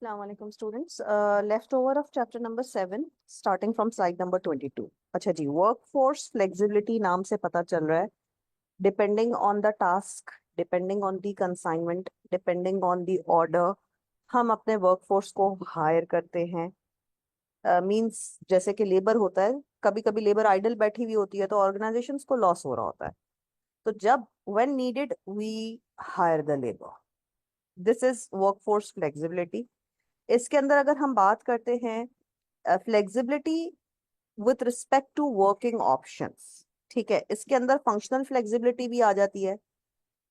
Assalamualaikum students. Leftover of chapter number 7 starting from slide number 22. अच्छा जी, workforce flexibility नाम से पता चल रहा है depending on the task, depending on the consignment, depending on the order, हम अपने workforce को hire करते हैं. मींस जैसे कि लेबर होता है, कभी कभी लेबर आइडल बैठी हुई होती है तो ऑर्गेनाइजेशंस को लॉस हो रहा होता है. तो जब when needed we hire the labor. This is workforce flexibility. इसके अंदर अगर हम बात करते हैं flexibility with respect to working options, ठीक है, इसके अंदर फंक्शनल फ्लेक्सिबिलिटी भी आ जाती है.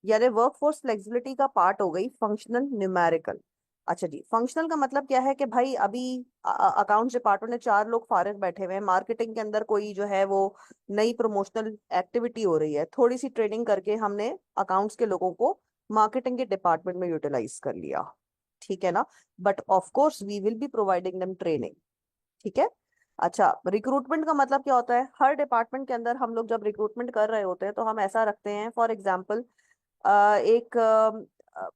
यानी वर्कफोर्स फ्लेक्सिबिलिटी का पार्ट हो गई फंक्शनल न्यूमेरिकल. अच्छा जी, फंक्शनल का मतलब क्या है कि भाई अभी अकाउंट्स डिपार्टमेंट में 4 लोग फारिग बैठे हुए हैं, मार्केटिंग के अंदर कोई जो है वो नई प्रमोशनल एक्टिविटी हो रही है, थोड़ी सी ट्रेनिंग करके हमने अकाउंट्स के लोगों को मार्केटिंग के डिपार्टमेंट में यूटिलाइज कर लिया, ठीक है ना. But of course we will be providing them training, ठीक है. अच्छा, रिक्रूटमेंट का मतलब क्या होता है? हर डिपार्टमेंट के अंदर हम लोग जब रिक्रूटमेंट कर रहे होते हैं तो हम ऐसा रखते हैं, फॉर एग्जांपल एक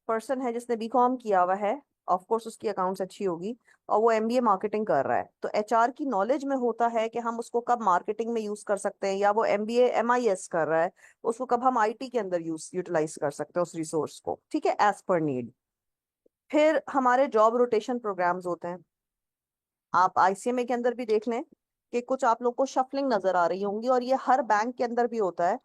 पर्सन है जिसने बीकॉम किया हुआ है, ऑफ कोर्स उसकी अकाउंट्स अच्छी होगी, और वो एमबीए मार्केटिंग कर रहा है, तो एचआर की नॉलेज में होता है कि हम उसको कब मार्केटिंग में यूज कर सकते हैं, या वो एमबीए एमआईएस कर रहा है, उसको कब हम आईटी के अंदर यूटिलाइज कर सकते हैं उस रिसोर्स को, ठीक है, एज पर नीड. फिर हमारे जॉब रोटेशन प्रोग्राम्स होते हैं. आप आईसीएमए के अंदर भी देख लें कि कुछ आप लोग को शफलिंग नजर आ रही होंगी, और ये हर बैंक के अंदर भी होता है.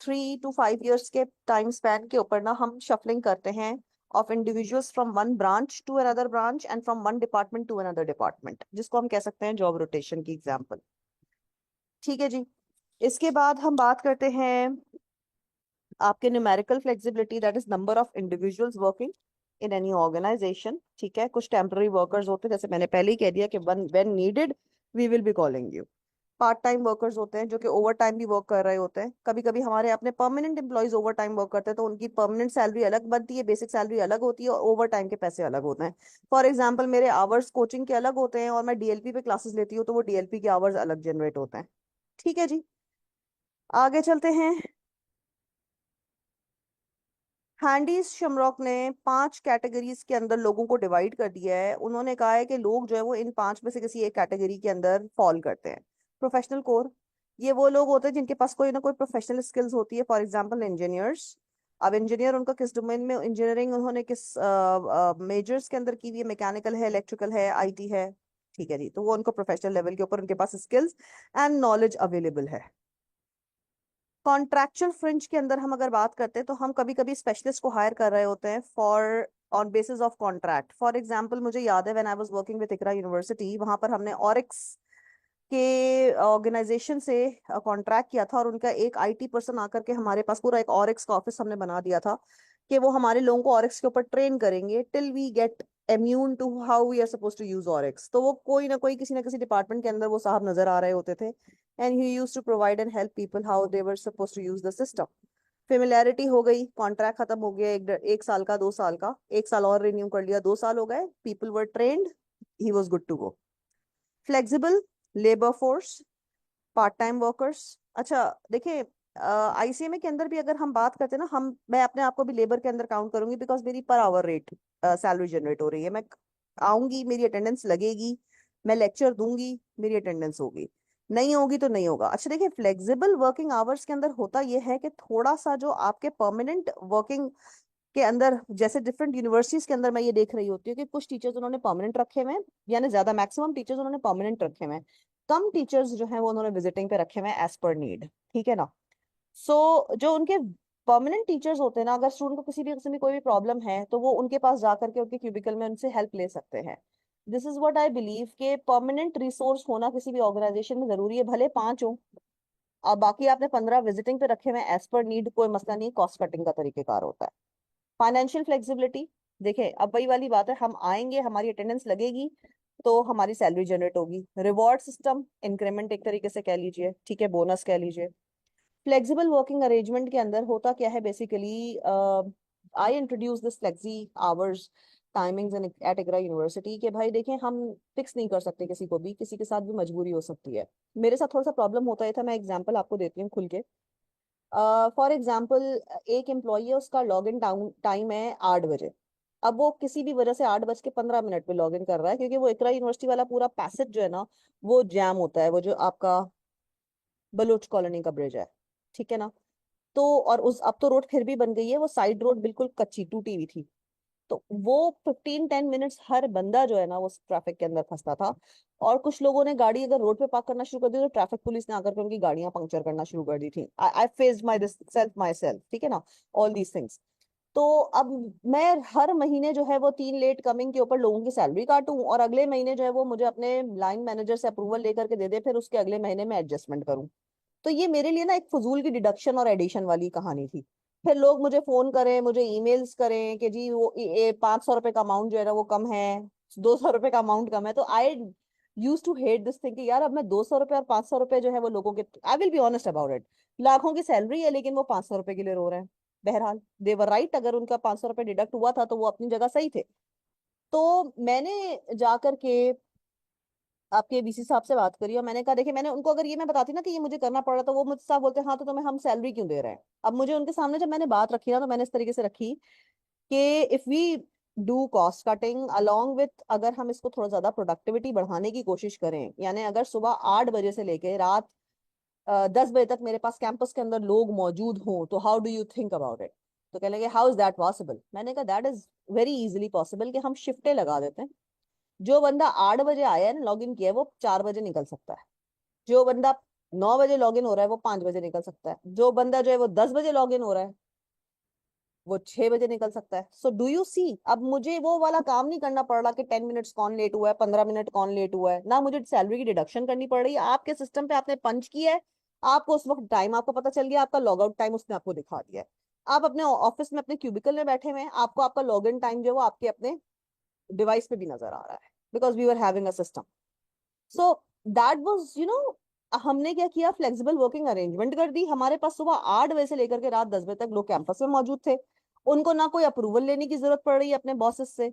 3 to 5 years के टाइम स्पैन के ऊपर ना हम शफलिंग करते हैं of individuals from one branch to another branch and from one department to another department, जिसको हम कह सकते हैं जॉब रोटेशन की एग्जाम्पल, ठीक है जी. इसके बाद हम बात करते हैं आपके numerical flexibility, that is number of individuals working in any organisation, ठीक है. कुछ टेम्पररी वर्कर्स होते हैं, जैसे मैंने पहले ही कह दिया कि when needed we will be calling you. Part time workers होते हैं जो कि ओवर टाइम भी वर्क कर रहे होते हैं. कभी कभी हमारे अपने permanent employees over time work करते हैं, तो उनकी परमानेंट सैलरी अलग बनती है, बेसिक सैलरी अलग होती है, और ओवर टाइम के पैसे अलग होते हैं. फॉर एग्जाम्पल मेरे आवर्स कोचिंग के अलग होते हैं, और मैं डीएलपी पे क्लासेस लेती हूँ तो वो डीएलपी के आवर्स अलग जनरेट होते हैं, ठीक है जी. आगे चलते हैं. हैंडीज शमरॉक ने 5 कैटेगरीज के अंदर लोगों को डिवाइड कर दिया है. उन्होंने कहा है कि लोग जो है वो इन 5 में से किसी एक कैटेगरी के अंदर फॉल करते हैं. प्रोफेशनल कोर, ये वो लोग होते हैं जिनके पास कोई ना कोई प्रोफेशनल स्किल्स होती है, फॉर एग्जांपल इंजीनियर्स. अब इंजीनियर उनका किस डोमेन में इंजीनियरिंग उन्होंने किस मेजर्स के अंदर की हुई है, मैकेनिकल है, इलेक्ट्रिकल है, आईटी है, ठीक है जी, तो वो उनको प्रोफेशनल लेवल के ऊपर उनके पास स्किल्स एंड नॉलेज अवेलेबल है. कॉन्ट्रैक्चुअल फ्रिंज के अंदर हम अगर बात करते हैं तो हम कभी कभी स्पेशलिस्ट को हायर कर रहे होते हैं for on basis of contract. For example मुझे याद है when I was working with Iqra university, वहां पर हमने ऑरिक्स के ऑर्गेनाइजेशन से कॉन्ट्रैक्ट किया था, और उनका एक आईटी पर्सन आकर के हमारे पास पूरा एक ऑरिक्स का ऑफिस हमने बना दिया था कि वो हमारे लोगों को ऑरिक्स के ऊपर ट्रेन करेंगे till we get immune to how we are suppose to use Orix. तो वो कोई ना किसी डिपार्टमेंट के अंदर वो साहब नजर आ रहे होते थे, and he used to provide and help people how they were suppose to use the system. Familiarity हो गई, कॉन्ट्रैक्ट खत्म हो गया, एक साल का, 2 साल का, एक साल और रिन्यू कर लिया, 2 साल हो गए, people were trained, he was good to go. Flexible labour force, part time workers. अच्छा देखिए, आईसीएमए के अंदर भी अगर हम बात करते हैं ना, हम मैं अपने आप को भी लेबर के अंदर काउंट करूंगी, बिकॉज मेरी per hour rate salary generate हो रही है. मैं आऊंगी, मेरी अटेंडेंस लगेगी, मैं लेक्चर दूंगी, मेरी अटेंडेंस होगी, नहीं होगी तो नहीं होगा. अच्छा देखिए, फ्लेक्सिबल वर्किंग आवर्स के अंदर होता यह है कि थोड़ा सा जो आपके परमानेंट वर्किंग के अंदर, जैसे डिफरेंट यूनिवर्सिटीज के अंदर मैं ये देख रही होती हूँ कि कुछ टीचर्स उन्होंने परमानेंट रखे हुए हैं, यानी ज्यादा मैक्सिमम टीचर्स उन्होंने परमानेंट रखे हुए हैं, कम टीचर्स जो हैं वो उन्होंने विजिटिंग पे रखे हुए हैं एज पर नीड, ठीक है ना. जो उनके परमानेंट टीचर्स होते हैं ना, अगर स्टूडेंट को किसी भी किस्म की कोई भी प्रॉब्लम है तो वो उनके पास जा करके उनके क्यूबिकल में उनसे हेल्प ले सकते हैं. This is what I believe के परमानेंट रिसोर्स होना किसी भी ऑर्गेनाइजेशन में जरूरी है, भले 5 हो और बाकी आपने 15 विजिटिंग पे रखे हुए हैं एज पर नीड, कोई मसला नहीं, कॉस्ट कटिंग का तरीकेकार होता है. फाइनेंशियल फ्लेक्सिबिलिटी, देखें अब वही वाली बात है, हम आएंगे, हमारी अटेंडेंस लगेगी तो हमारी सैलरी जनरेट होगी. रिवॉर्ड सिस्टम, इंक्रीमेंट एक तरीके से कह लीजिए, ठीक है, बोनस कह लीजिए. फ्लेक्सिबल वर्किंग अरेंजमेंट के अंदर होता क्या है basically, I introduce this flexi hours timings at Agra university, के भाई देखें हम फिक्स नहीं कर सकते किसी को भी, किसी के साथ भी मजबूरी हो सकती है. मेरे साथ थोड़ा सा प्रॉब्लम होता है था, मैं एग्जांपल आपको देती हूँ खुल के. फॉर एग्जाम्पल एक एम्प्लॉई है, उसका लॉग इन टाइम है 8 बजे. अब वो किसी भी वजह से 8:15 पे लॉग इन कर रहा है, क्योंकि वो इकरा यूनिवर्सिटी वाला पूरा पैसेज जो है ना, वो जैम होता है, वो जो आपका बलूच कॉलोनी का ब्रिज है, ठीक है ना। तो और उस अब तो रोड फिर भी बन गई है, वो साइड रोड बिल्कुल कच्ची टूटी हुई थी। तो वो 15-10 मिनट्स हर बंदा जो है ना वो ट्रैफिक के अंदर फंसता था। और कुछ लोगों ने गाड़ी अगर रोड पे पार्क करना शुरू कर दी तो ट्रैफिक पुलिस ने आकर के उनकी गाड़ियां पंक्चर करना शुरू कर दी थी। आई फेस्ड माई सेल्फ, ठीक है ना, ऑल दीज थिंग्स। तो अब मैं हर महीने जो है वो 3 लेट कमिंग के ऊपर लोगों की सैलरी काटूं, और अगले महीने जो है वो मुझे अपने लाइन मैनेजर से अप्रूवल लेकर के दे दे, फिर उसके अगले महीने में एडजस्टमेंट करूं। तो ये मेरे लिए ना एक फजूल की डिडक्शन और एडिशन वाली कहानी थी। फिर लोग मुझे फोन करें, मुझे ईमेल्स करें कि जी वो 500 रुपए का अमाउंट जो है ना वो कम है, 200 रुपए का अमाउंट कम है। तो I use to hate this thing कि यार अब मैं 200 रुपए और 500 रुपए जो है वो लोगों के, आई will be honest about it, लाखों की सैलरी है लेकिन वो 500 रुपए के लिए रो रहे हैं। बहरहाल देवर राइट, अगर उनका 500 रुपए डिडक्ट हुआ था तो वो अपनी जगह सही थे। तो मैंने जाकर के आपके बीसी साहब से बात करी और मैंने कहा देखिए, मैंने उनको अगर ये मैं बताती ना कि ये मुझे करना पड़ रहा, तो वो मुझसे साफ बोलते हाँ तो तुम्हें हम सैलरी क्यों दे रहे हैं। अब मुझे उनके सामने जब मैंने बात रखी ना, तो मैंने इस तरीके से रखी कि if we do cost cutting along with, अगर हम इसको थोड़ा ज्यादा प्रोडक्टिविटी बढ़ाने की कोशिश करें, यानी अगर सुबह 8 बजे से लेके रात 10 बजे तक मेरे पास कैंपस के अंदर लोग मौजूद हों, तो how do you think about it. तो कहने लगे हाउ इज दैट पॉसिबल। मैंने कहा that is very easily possible, कि हम शिफ्टें लगा देते हैं। जो बंदा 8 बजे आया है ना, लॉग इन किया है, वो 4 बजे निकल सकता है। जो बंदा 9 बजे लॉग इन हो रहा है वो 5 बजे निकल सकता है। जो बंदा जो है वो 10 बजे लॉग इन हो रहा है वो 6 बजे निकल सकता है। सो डू यू सी, अब मुझे वो वाला काम नहीं करना पड़ रहा कि 10 मिनट्स कौन लेट हुआ है, 15 मिनट कौन लेट हुआ है, ना मुझे सैलरी की डिडक्शन करनी पड़ रही है। आपके सिस्टम पे आपने पंच किया है, आपको उस वक्त टाइम आपको पता चल गया, आपका लॉग आउट टाइम उसने आपको दिखा दिया है। आप अपने ऑफिस में अपने क्यूबिकल में बैठे हुए हैं, आपको आपका लॉग इन टाइम जो है वो आपके अपने डिवाइस पे भी नजर आ रहा है, because we were having a system. So that was हमने क्या किया, फ्लेक्सिबल वर्किंग अरेंजमेंट कर दी। हमारे पास सुबह 8 बजे से लेकर के रात 10 बजे तक लोग कैंपस में मौजूद थे। उनको ना कोई अप्रूवल लेने की जरूरत पड़ रही है अपने बॉसेस से।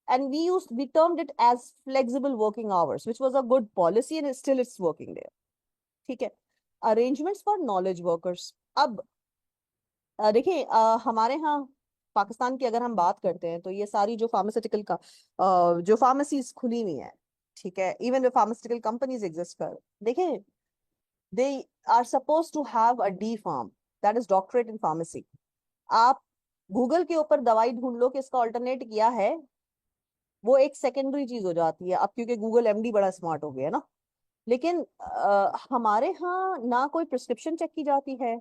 And we termed it as flexible working hours which was a good policy and still it's working there, ठीक है। Arrangements for knowledge workers. अब देखिए हमारे यहाँ पाकिस्तान की अगर हम बात करते हैं तो ये सारी जो फार्मास्यूटिकल का जो फार्मेसीज खुली हुई हैं, ठीक है, इवन जो फार्मास्यूटिकल कंपनीज एग्जिस्ट कर, देखिए they are suppose to have a D pharm, that is doctorate in pharmacy. आप गूगल के ऊपर दवाई ढूंढ लो कि इसका ऑल्टरनेट क्या है, वो एक सेकेंडरी चीज हो जाती है अब, क्योंकि गूगल एमडी बड़ा स्मार्ट हो गया है ना। लेकिन हमारे यहाँ ना कोई प्रिस्क्रिप्शन चेक की जाती है,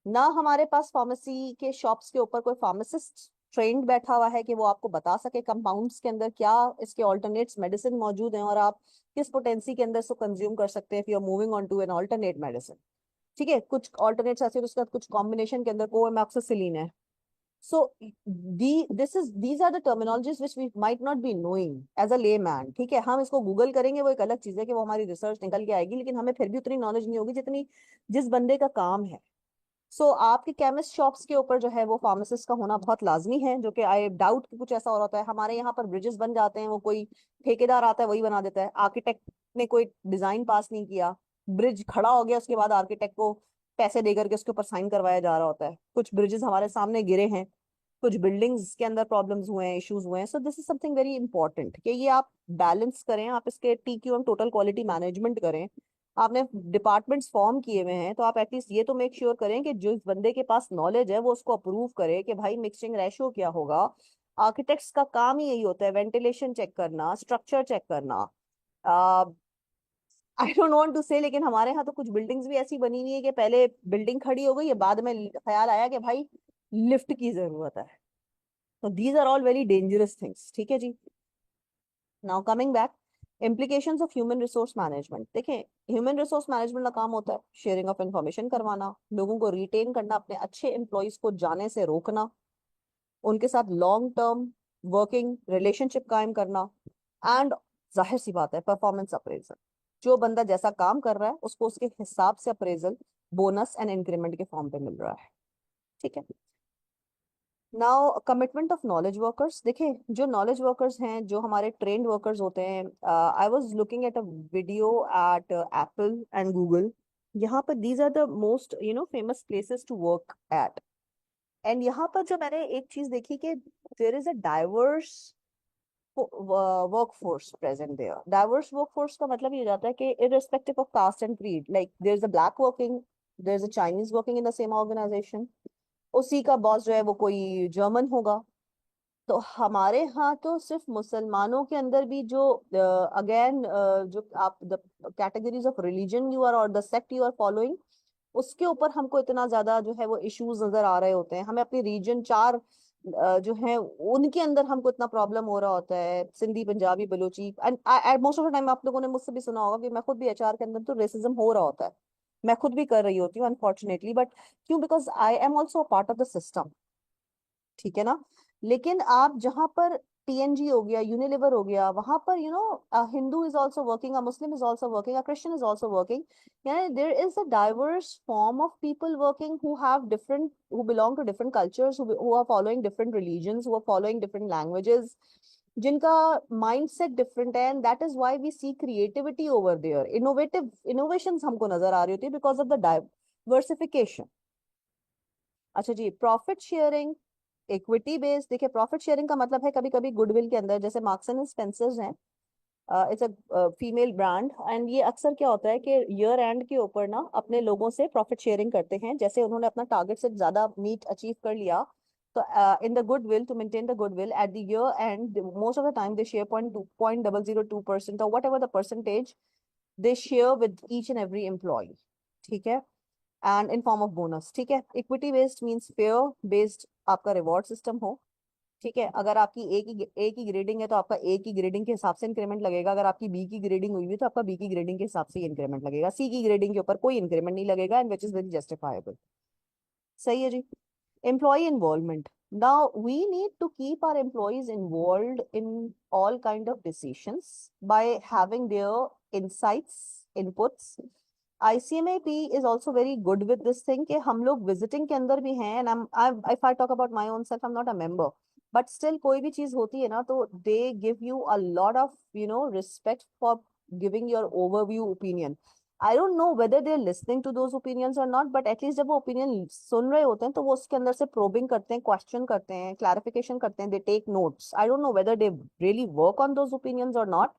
ना हमारे पास फार्मेसी के शॉप्स के ऊपर कोई फार्मासिस्ट ट्रेंड बैठा हुआ है कि वो आपको बता सके कंपाउंड्स के अंदर क्या इसके ऑल्टरनेट्स मेडिसिन मौजूद हैं और आप किस पोटेंसी के अंदर इसको कंज्यूम कर सकते हैं if you are moving on to an alternate medicine. ठीक है, कुछ ऑल्टरनेट्स ऐसे हैं, उसके साथ कुछ कॉम्बिनेशन के अंदर कोएमोक्सिसिलिन है। So these are the terminologies which we might not be knowing as a layman, ठीक है। हम इसको गूगल करेंगे वो एक अलग चीज है कि वो हमारी रिसर्च निकल के आएगी, लेकिन हमें फिर भी उतनी नॉलेज नहीं होगी जितनी जिस बंदे का काम है। आपके केमिस्ट शॉप्स के ऊपर जो है वो फार्मासिस्ट का होना बहुत लाजमी है, जो कि आई डाउट कि कुछ ऐसा हो रहा है। हमारे यहाँ पर ब्रिजेस बन जाते हैं, वो कोई ठेकेदार आता है वही बना देता है, आर्किटेक्ट ने कोई डिजाइन पास नहीं किया, ब्रिज खड़ा हो गया, उसके बाद आर्किटेक्ट को पैसे देकर के उसके ऊपर साइन करवाया जा रहा होता है। कुछ ब्रिजेस हमारे सामने गिरे हैं, कुछ बिल्डिंग्स के अंदर प्रॉब्लम्स हुए हैं, इश्यूज हुए हैं। So this is something very important कि ये आप बैलेंस करें, आप इसके TQM टोटल क्वालिटी मैनेजमेंट करें। आपने डिपार्टमेंट्स फॉर्म किए हुए हैं तो आप एटलीस्ट ये तो मेक श्योर करें कि जिस बंदे के पास नॉलेज है वो उसको अप्रूव करे कि भाई मिक्सिंग रेशियो क्या होगा। आर्किटेक्ट्स का काम ही यही होता है, वेंटिलेशन चेक करना, स्ट्रक्चर चेक करना। आई डोंट वांट टू से, लेकिन हमारे यहाँ तो कुछ बिल्डिंग्स भी ऐसी बनी हुई है कि पहले बिल्डिंग खड़ी हो गई है, बाद में ख्याल आया कि भाई लिफ्ट की जरूरत है। तो these are all very dangerous things, ठीक है जी। Now coming back, implications of human resource management. देखें, ह्यूमन रिसोर्स मैनेजमेंट का काम होता है शेयरिंग ऑफ इंफॉर्मेशन करवाना, लोगों को रिटेन करना, अपने अच्छे एम्प्लॉयज को जाने से रोकना, उनके साथ लॉन्ग टर्म वर्किंग रिलेशनशिप कायम करना, एंड जाहिर सी बात है परफॉर्मेंस अप्रेजल। जो बंदा जैसा काम कर रहा है उसको उसके हिसाब से अप्रेजल बोनस एंड इंक्रीमेंट के फॉर्म पे मिल रहा है, ठीक है। Now commitment of knowledge workers. देखें, जो नॉलेज वर्कर्स हैं, जो हमारे ट्रेंड वर्कर्स होते हैं, I was looking at a video at Apple and Google. यहाँ पर these are the most famous places to work at. एंड यहाँ पर जो मैंने एक चीज देखी कि there is a diverse workforce present there. Diverse workforce का मतलब ये हो जाता है कि irrespective of caste and creed, like there's a black working, there's a Chinese working in the same organization. उसी का बॉस जो है वो कोई जर्मन होगा. तो हमारे यहाँ तो सिर्फ मुसलमानों के अंदर भी जो अगेन जो आप the categories of religion you are और the sect you are following, उसके ऊपर हमको इतना ज्यादा जो है वो इश्यूज नजर आ रहे होते हैं. हमें अपनी रीजन चार जो है उनके अंदर हमको इतना प्रॉब्लम हो रहा होता है, Sindhi Punjabi Balochi. And most of the time आप लोगों ने मुझसे भी सुना होगा कि मैं खुद भी एचआर के अंदर तो रेसिज्म हो रहा होता है. मैं खुद भी कर रही होती हूँ अनफॉर्चुनेटली, बट क्यों? Because I am also part of the system. ठीक है ना. लेकिन आप जहां पर पीएनजी हो गया, यूनिलीवर हो गया, वहां पर Hindu is also working, a Muslim is also working, a Christian is also working. यानी there is a diverse form of people working who have different, who belong to different cultures, who are following different religions, who are following different languages, जिनका mindset different है. And that is why we see creativity over there, innovative innovations हमको नजर आ रही होती है because of the diversification. अच्छा जी, profit sharing, equity based. देखिए profit sharing का मतलब है कभी कभी गुडविल के अंदर, जैसे मार्क्स एंड स्पेंसर्स हैं, it's a female brand, and ये अक्सर क्या होता है कि ईयर एंड के ऊपर ना अपने लोगों से प्रॉफिट शेयरिंग करते हैं. जैसे उन्होंने अपना टारगेट से ज्यादा मीट अचीव कर लिया, तो in the goodwill, to maintain the goodwill at the year end, most of the time they share 0.002% और whatever the percentage they share with each and every employee. ठीक है. And in form of bonus. ठीक है. Equity based means fair based आपका reward system हो. ठीक है. अगर आपकी ए की ग्रेडिंग है तो आपका ए की ग्रेडिंग के हिसाब से इंक्रीमेंट लगेगा. अगर आपकी बी की ग्रेडिंग हुई है तो आपका बी की ग्रेडिंग के हिसाब से इंक्रीमेंट लगेगा. सी की ग्रेडिंग के ऊपर कोई इंक्रीमेंट नहीं लगेगा, and which is very justifiable. सही है जी. Employee involvement. Now we need to keep our employees involved in all kind of decisions by having their insights, inputs. ICMAP is also very good with this thing कि हम लोग visiting के अंदर भी हैं, and if I talk about my own self, I'm not a member, but still कोई भी चीज होती है ना तो they give you a lot of respect for giving your overview opinion. I don't know whether they are listening to those opinions और not, but at least जब वो ओपिनियन सुन रहे होते हैं तो वो उसके अंदर से प्रोबिंग करते हैं, क्वेश्चन करते हैं, क्लैरिफिकेशन करते हैं, they take notes. I don't know whether they really work on those opinions और नॉट.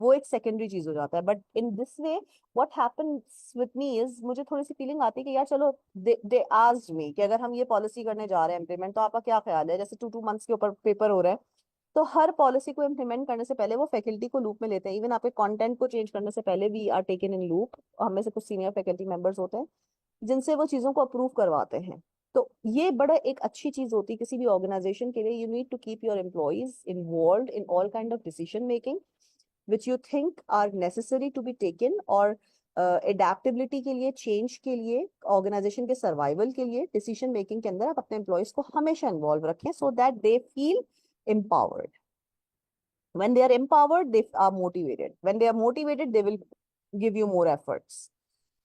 वो एक सेकेंडरी चीज हो जाता है. But in this way what happens with me is, मुझे थोड़ी सी फीलिंग आती है कि यार चलो, दे आस्क्ड मी कि अगर हम ये पॉलिसी करने जा रहे हैं इम्प्लीमेंट, तो आपका क्या ख्याल है. जैसे 2 मंथ्स के ऊपर पेपर हो रहा है, तो हर पॉलिसी को इम्प्लीमेंट करने से पहले वो फैकल्टी को लूप में लेते हैं. इवन आपके कंटेंट को चेंज करने से पहले we are taken in loop. हमें से कुछ सीनियर फैकल्टी मेंबर्स होते हैं जिनसे वो चीजों को अप्रूव करवाते हैं. तो ये बड़ा एक अच्छी चीज होती है किसी भी ऑर्गेनाइजेशन के लिए. You need to keep your employees involve in all kind of decision making which you think are necessary to be taken, और एडेप्टेबिलिटी के लिए, चेंज के लिए, ऑर्गेनाइजेशन के सर्वाइवल के लिए डिसीजन मेकिंग के अंदर आप अपने एम्प्लॉइज को हमेशा इन्वॉल्व रखें, so that they feel empowered. When they are empowered, they are motivated. When they are motivated, they will give you more efforts.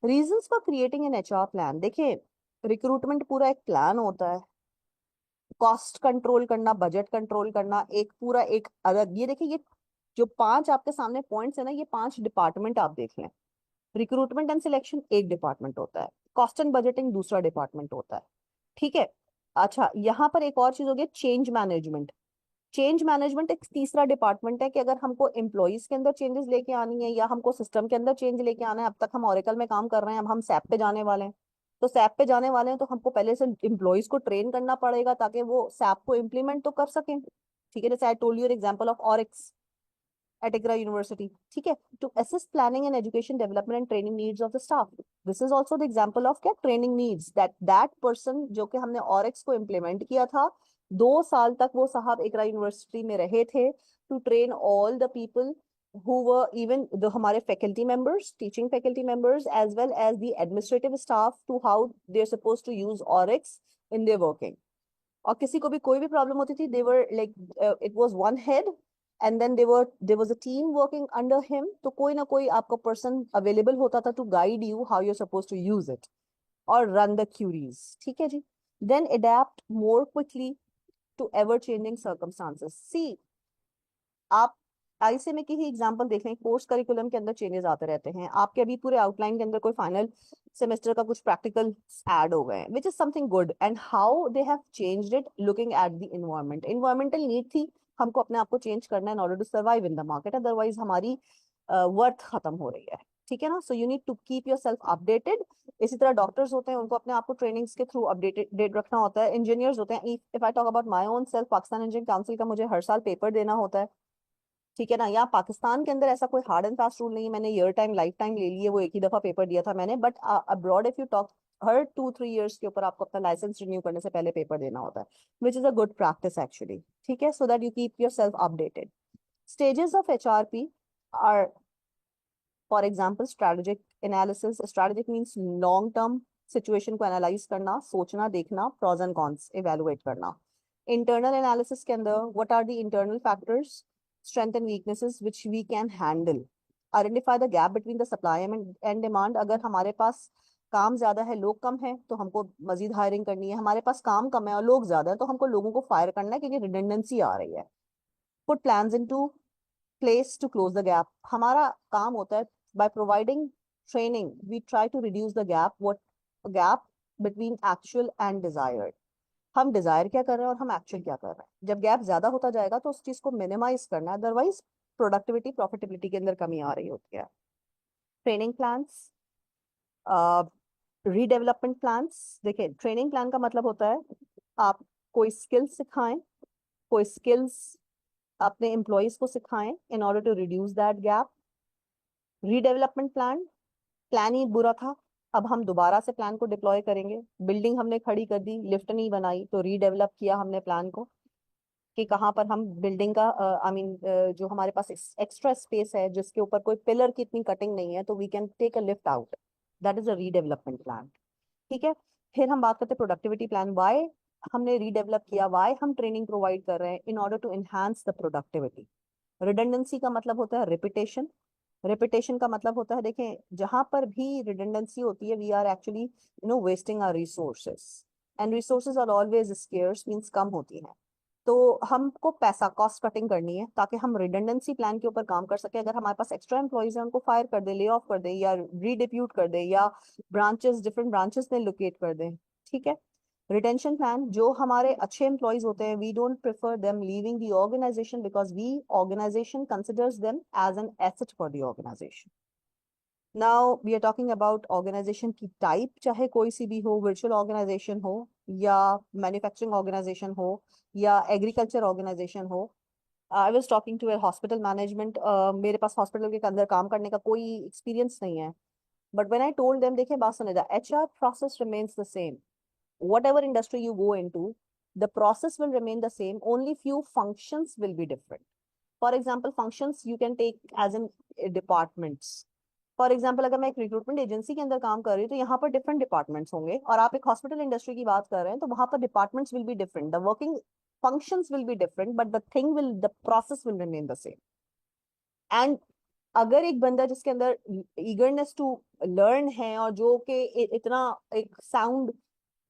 Reasons for creating an HR plan. देखिए, recruitment पूरा एक plan होता है. Cost control करना, budget control करना, एक पूरा एक अलग, ये देखिए, ये जो 5 आपके सामने पॉइंट्स है ना, ये 5 डिपार्टमेंट आप देख लें. रिक्रूटमेंट एंड सिलेक्शन एक डिपार्टमेंट होता है, कॉस्ट एंड बजटिंग दूसरा डिपार्टमेंट होता है. ठीक है. अच्छा, यहाँ पर एक और चीज हो गई, चेंज मैनेजमेंट. चेंज मैनेजमेंट एक तीसरा डिपार्टमेंट है कि अगर हमको एम्प्लॉइज के अंदर चेंजेस लेके आनी है या हमको सिस्टम के अंदर चेंज लेके आना है. अब तक हम ओरेकल में काम कर रहे हैं, अब हम सैप पे जाने वाले हैं. तो सैप पे जाने वाले हैं तो हमको पहले से एम्प्लॉइज को ट्रेन करना पड़ेगा ताकि वो सैप को इम्प्लीमेंट तो कर सकें. ठीक है. जैसे I told you example of Orix at ICRA University. ठीक है. To assist planning and education development and training needs of the staff. This is also the example of क्या training needs, that person जो कि हमने ORX को implement किया था, 2 साल तक वो साहब ICRA यूनिवर्सिटी में रहे थे to train all the people who were even the हमारे faculty members, teaching faculty members, as well as the administrative staff to how they're supposed to use ORX in their working. और किसी को भी कोई भी प्रॉब्लम होती थी, they were like it was one head, and then there was a team working under him. तो कोई ना कोई आपका पर्सन अवेलेबल होता था to guide you how you're supposed to use it or run the queries. ठीक है जी. Then adapt more quickly to ever changing circumstances. See, आप आईसीए में की ही एग्जांपल देख लें, कोर्स करिकुलम के अंदर चेंजेस आते रहते हैं, आपके अभी पूरे आउटलाइन के अंदर कोई फाइनल सेमेस्टर का कुछ प्रैक्टिकल ऐड हो गए हैं, which is something good, and how they have changed it looking at the environment. Environmental need थी, हमको अपने आप को चेंज करना है in order to survive in the market, otherwise हमारी वर्थ खत्म हो रही है, ठीक है ना। So you need to keep yourself updated. इसी तरह डॉक्टर्स होते हैं, उनको अपने आप को ट्रेनिंग्स के थ्रू अपडेटेड रखना होता है। इंजीनियर्स होते हैं, if I talk about my own self, Pakistan engineering council का मुझे हर साल पेपर देना होता है, ठीक है ना। यहाँ पाकिस्तान के अंदर ऐसा कोई हार्ड एंड फास्ट रूल नहीं है, मैंने ईयर टाइम लाइफ टाइम ले लिए, वो एक ही दफा पेपर दिया था मैंने, but abroad if you talk, her 2-3 years के ऊपर आपको अपना लाइसेंस रिन्यू करने से पहले पेपर देना होता है, which is a good practice actually, ठीक है, so that you keep yourself updated. Stages of HRP are, for example, strategic analysis. Strategic means long term situation को एनालाइज करना, सोचना, देखना, प्रोज एंड कॉन्स इवेलुएट करना। Internal analysis के अंदर what are the internal factors, strength and weaknesses which we can handle, identify the gap between the supply and demand. अगर हमारे पास काम ज्यादा है, लोग कम है, तो हमको मजीद हायरिंग करनी है, हमारे पास काम कम है और लोग ज्यादा है, तो हमको लोगों को फायर करना है क्योंकि रिडंडेंसी आ रही है। Put plans into place to close the gap। हमारा काम होता है, by providing training we try to reduce the gap between actual and desired। हम डिजायर क्या कर रहे हैं और हम एक्चुअल क्या कर रहे हैं, जब गैप ज्यादा होता जाएगा तो उस चीज को मिनिमाइज करना है, अदरवाइज प्रोडक्टिविटी प्रॉफिटेबिलिटी के अंदर कमी आ रही होती है। Training plans, redevelopment plans. देखिए, ट्रेनिंग प्लान का मतलब होता है आप कोई स्किल्स सिखाएं, कोई स्किल्स अपने एम्प्लॉयज को सिखाएं in order to reduce that gap. Redevelopment plan, plan ही बुरा था, अब हम दोबारा से प्लान को डिप्लॉय करेंगे। बिल्डिंग हमने खड़ी कर दी, लिफ्ट नहीं बनाई, तो रीडेवलप किया हमने प्लान को कि कहाँ पर हम बिल्डिंग का आई मीन जो हमारे पास एक्स्ट्रा स्पेस है जिसके ऊपर कोई पिलर की इतनी कटिंग नहीं है, तो we can take a lift out, that is a redevelopment plan, ठीक है। फिर हम बात करते हैं प्रोडक्टिविटी प्लान। वाई हमने रीडेवलप किया, वाई हम ट्रेनिंग प्रोवाइड कर रहे हैं, in order to enhance the productivity. Redundancy का मतलब होता है रिपीटेशन। रिपीटेशन का मतलब होता है, देखें, जहां पर भी रिडंडेंसी होती है, we are actually wasting our resources, and resources are always scarce, means कम होती हैं। तो हमको पैसा कॉस्ट कटिंग करनी है ताकि हम रिडंडेंसी प्लान के ऊपर काम कर सके। अगर हमारे पास एक्स्ट्रा एम्प्लॉइज हैं, उनको फायर कर दे, ले ऑफ कर दे, या रीडिप्यूट कर दे, या ब्रांचेस डिफरेंट ब्रांचेस में लोकेट कर दें, ठीक है। रिटेंशन प्लान, जो हमारे अच्छे एम्प्लॉइज होते हैं, we don't prefer them leaving the organisation because we organisation considers them as an asset for the organisation. Now we are talking about organisation की टाइप, चाहे कोई सी भी हो, वर्चुअल ऑर्गेनाइजेशन हो, या मैन्युफैक्चरिंग ऑर्गेनाइजेशन हो, या एग्रीकल्चर ऑर्गेनाइजेशन हो। I was talking to a hospital management, मेरे पास हॉस्पिटल के अंदर काम करने का कोई एक्सपीरियंस नहीं है, but when I told them, देखिए बात सुने, the HR process remains the same, whatever industry you go into, the process will remain the same, only few functions will be different। For example, functions you can take as in departments। For example, अगर मैं एक recruitment agency के अंदर काम कर रही हूँ तो यहाँ पर डिफरेंट डिपार्टमेंट्स होंगे, और आप एक हॉस्पिटल इंडस्ट्री की बात कर रहे हैं तो वहां पर departments will be different, the working functions will be different, but the process will remain the same। And अगर एक बंदा जिसके अंदर ईगरनेस टू लर्न है और जो कि इतना एक साउंड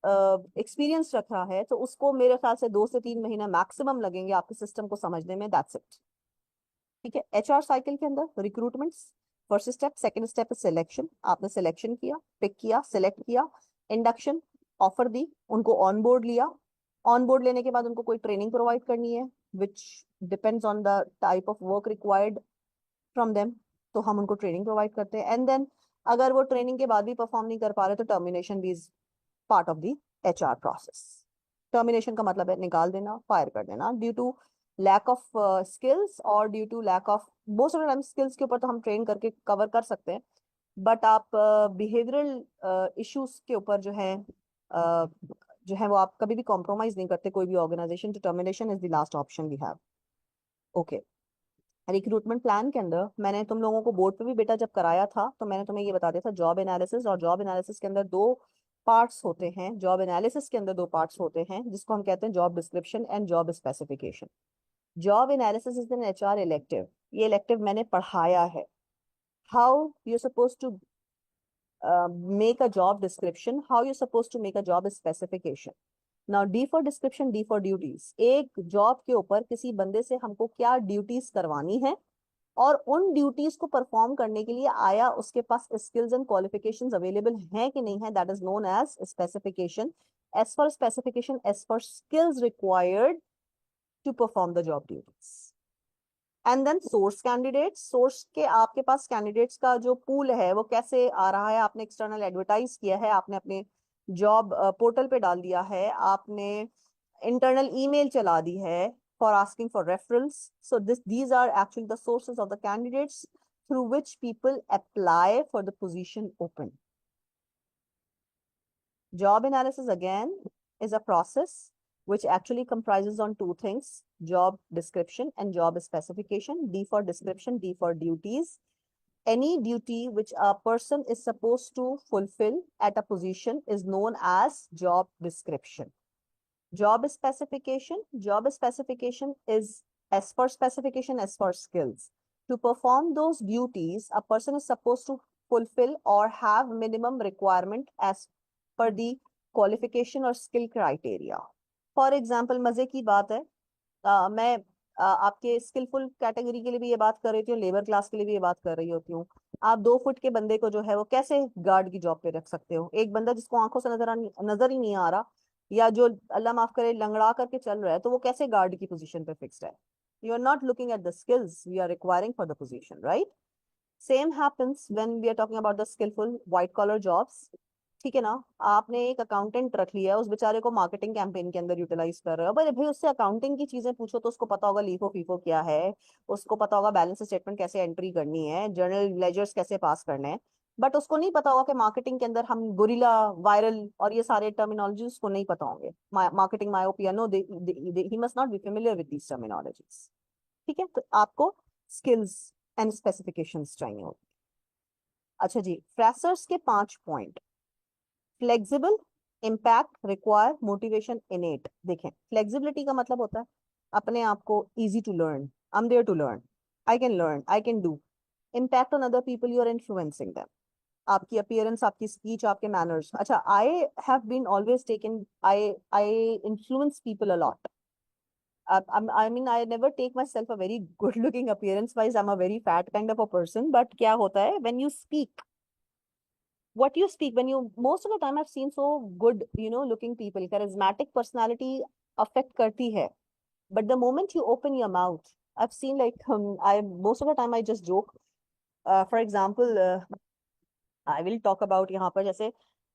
एक्सपीरियंस रख रहा है, तो उसको मेरे ख्याल से 2 से 3 महीना मैक्सिमम लगेंगे आपके सिस्टम को समझने में, दैट्स इट, ठीक है। एचआर साइकिल के अंदर recruitments, first step, second step है सिलेक्शन, आपने सिलेक्शन किया, पिक किया, सिलेक्ट किया, इंडक्शन, ऑफर दी, उनको ऑन बोर्ड लिया, ऑन बोर्ड लेने के बाद उनको कोई ट्रेनिंग प्रोवाइड करनी है, which depends on the type of work required from them, तो हम उनको ट्रेनिंग प्रोवाइड करते हैं, एंड देन अगर वो ट्रेनिंग के बाद भी परफॉर्म नहीं कर पा रहे तो टर्मिनेशन भी part of the HR process. Termination का मतलब है निकाल देना, फायर कर देना, due to lack of skills और due to lack of, most of the time skills के ऊपर तो हम ट्रेन करके कवर कर सकते हैं, बट आप बिहेवियरल इश्यूज के ऊपर जो है वो आप कभी भी कॉम्प्रोमाइज नहीं करते कोई भी ऑर्गेनाइजेशन, तो termination is the last option we have. Okay, recruitment plan के अंदर मैंने तुम लोगों को बोर्ड पे भी बेटा जब कराया था तो मैंने तुम्हें ये बता दिया था, जॉब एनालिसिस, और जॉब एनालिसिस के अंदर दो पार्ट्स होते हैं, जॉब एनालिसिस के अंदर दो पार्ट्स होते हैं जिसको हम कहते हैं job description and job specification. Job analysis is an HR elective, ये इलेक्टिव मैंने पढ़ाया है, how you suppose to make a job description, how you suppose to make a job specification. Now D for description, D for duties, एक job के ऊपर किसी बंदे से हमको क्या ड्यूटीज करवानी है, और उन ड्यूटीज को परफॉर्म करने के लिए आया उसके पास स्किल्स एंड क्वालिफिकेशंस अवेलेबल हैं कि नहीं है, that is known as specification. As per specification, as per skills required to perform the job duties. And then source candidates. Source के आपके पास कैंडिडेट्स का जो पूल है वो कैसे आ रहा है, आपने एक्सटर्नल एडवर्टाइज किया है, आपने अपने जॉब पोर्टल पे डाल दिया है, आपने इंटरनल ईमेल चला दी है for asking for referrals. So these are actually the sources of the candidates through which people apply for the position open. Job analysis again is a process which actually comprises on two things: job description and job specification. D for description, D for duties. Any duty which a person is supposed to fulfill at a position is known as job description. Job specification is as per specification, as per skills. To perform those duties, a person is supposed to fulfill or have minimum requirement as per the qualification or skill criteria. For example, मजे की बात है, मैं आपके skilful category के लिए भी ये बात कर रही थी, लेबर क्लास के लिए भी ये बात कर रही होती हूँ. आप 2 फुट के बंदे को जो है वो कैसे गार्ड की जॉब पे रख सकते हो? एक बंदा जिसको आंखों से नजर ही नहीं आ रहा, या जो अल्लाह माफ करे लंगड़ा करके चल रहा है, तो वो कैसे गार्ड की पोजीशन पे फिक्स्ड है? You are not looking at the skills we are requiring for the position, right? Same happens when we are talking about the skillful white collar jobs. ठीक है ना, आपने एक अकाउंटेंट रख लिया, उस बेचारे को मार्केटिंग कैंपेन के अंदर यूटिलाइज कर रहे हो, पर भाई उससे अकाउंटिंग की चीजें पूछो तो उसको पता होगा लीफो फीफो क्या है, उसको पता होगा बैलेंस स्टेटमेंट कैसे एंट्री करनी है, जर्नल लेजर्स कैसे पास करने हैं. बट उसको नहीं पता होगा कि मार्केटिंग के अंदर हम गुरिल्ला, वायरल और ये सारे टर्मिनोलॉजी उसको नहीं पता होंगे. Marketing myopia, no, he must not be familiar with these terminologies. ठीक है, तो आपको स्किल्स एंड स्पेसिफिकेशंस चाहिए होगी. अच्छा जी, फ्रेशर्स के 5 point: flexible, impact, require, motivation, innate. देखें, फ्लेक्सिबिलिटी का मतलब होता है अपने आप को easy to learn, I am there to learn, I can do. Impact on other people, you are influencing them. आपकी अपीयरेंस, आपकी स्पीच, आपके मैनर्स. अच्छा, I have been always taken, I influence people a lot. I mean, I never take myself a very good looking appearance wise. I'm a very fat kind of a person. But क्या होता है when you speak, what you speak, when you, most of the time I've seen so good, looking people, charismatic personality affect करती है. But the moment you open your mouth, I've seen like I most of the time I just joke. For example, I will talk about यहाँ पर जैसे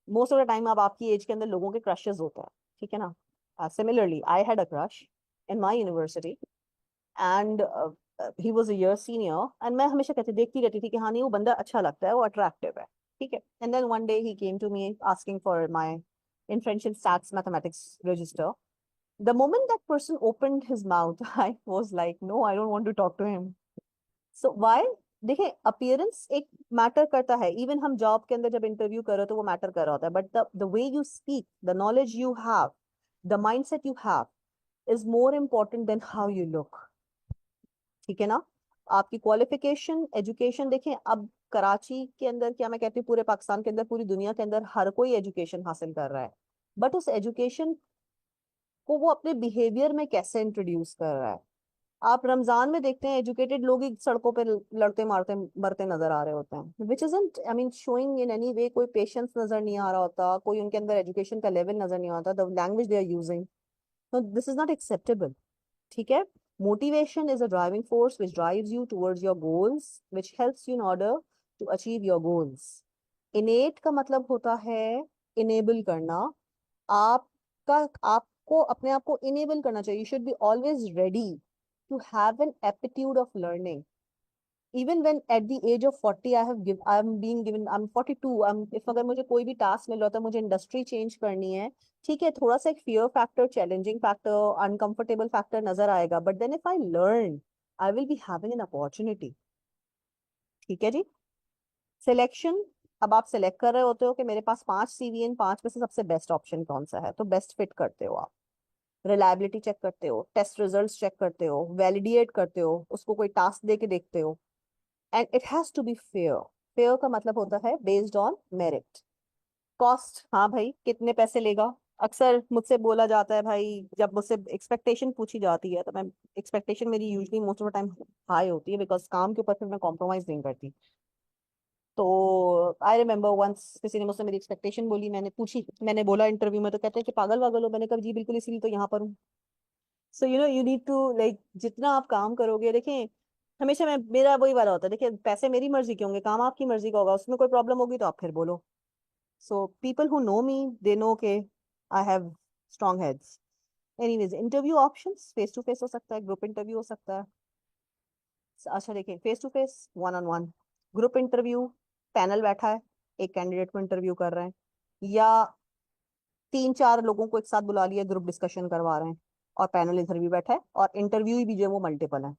most of the time अब आपकी as के अंदर लोगों के क्रशेस होते हैं, ठीक है ना? Similarly, I had a crush in my university, and he was a year senior, and मैं हमेशा देखती रहती थी कि हाँ नहीं, वो बंदा अच्छा लगता है, वो अट्रैक्टिव है, ठीक है. And then one day he came to me asking for my differential stats mathematics register. The moment that person opened his mouth, I was like, no, I don't want to talk to him. So why? देखिए, appearance एक matter करता है. Even हम job के अंदर जब interview करो तो वो मैटर कर रहा होता है, but the way you speak, the knowledge you have, the mindset you have is more important then how you look. ठीक है ना? आपकी क्वालिफिकेशन, एजुकेशन, देखें अब कराची के अंदर, क्या मैं कहती हूँ पूरे पाकिस्तान के अंदर, पूरी दुनिया के अंदर हर कोई एजुकेशन हासिल कर रहा है, बट उस एजुकेशन को वो अपने बिहेवियर में कैसे इंट्रोड्यूस कर रहा है? आप रमजान में देखते हैं एजुकेटेड लोग ही सड़कों पे लड़ते मारते मरते नजर आ रहे होते हैं, which isn't, I mean, showing in any way. कोई पेशेंस नजर नहीं आ रहा होता, कोई उनके अंदर एजुकेशन का लेवल नजर नहीं आता, the language they are using. This is not acceptable. ठीक है? Motivation is a driving force which drives you towards your goals, which helps you in order to achieve your goals. Innate का मतलब होता है enable करना. आपका, आपको अपने आप को enable करना चाहिए. You should be always ready to have an aptitude of learning. Even when at the age of 40 I'm being given, I'm 42, if अगर मुझे कोई भी टास्क मिल रहा था, मुझे इंडस्ट्री चेंज करनी है, ठीक है, थोड़ा सा एक fear factor, challenging factor, uncomfortable factor नजर आएगा, but then if I learn, I will be having an opportunity. ठीक है जी. सिलेक्शन, अब आप सिलेक्ट कर रहे होते हो कि मेरे पास 5 CV, इन 5 में से सबसे बेस्ट ऑप्शन कौन सा है, तो बेस्ट फिट करते हो आप. रिलायबिलिटी चेक करते हो, टेस्ट रिजल्ट्स चेक करते हो, वैलिडेट करते हो, उसको कोई टास्क दे के देखते हो. And it has to be fair. Fair का मतलब होता है बेस्ड ऑन मेरिट. कॉस्ट, हाँ भाई कितने पैसे लेगा, अक्सर मुझसे बोला जाता है भाई, जब मुझसे एक्सपेक्टेशन पूछी जाती है तो मैं, एक्सपेक्टेशन मेरी usually most of the time high होती है, बिकॉज काम के ऊपर फिर मैं कॉम्प्रोमाइज नहीं करती। तो आई रिमेम्बर वंस किसी ने मुझसे मेरी एक्सपेक्टेशन बोली, मैंने पूछी, मैंने बोला इंटरव्यू में, तो कहते हैं कि पागल वागल हो। मैंने कहा जी बिल्कुल, इसीलिए तो यहाँ पर हूँ। So you need to like, जितना आप काम करोगे, देखें, हमेशा मैं, मेरा वही वाला होता है, देखिए पैसे मेरी मर्जी के होंगे, काम आपकी मर्जी का होगा, उसमें कोई प्रॉब्लम होगी तो आप फिर बोलो। So people who know me, they know के I have strong heads. Anyways, interview options face to face हो सकता है, ग्रुप इंटरव्यू हो सकता है। अच्छा देखिए, face to face, one on one. Group interview, panel बैठा है, एक कैंडिडेट को इंटरव्यू कर रहे हैं, या तीन चार लोगों को एक साथ बुला लिया, ग्रुप डिस्कशन करवा रहे हैं, और पैनल इंटरव्यू बैठा है, और इंटरव्यू भी जो है वो मल्टीपल है।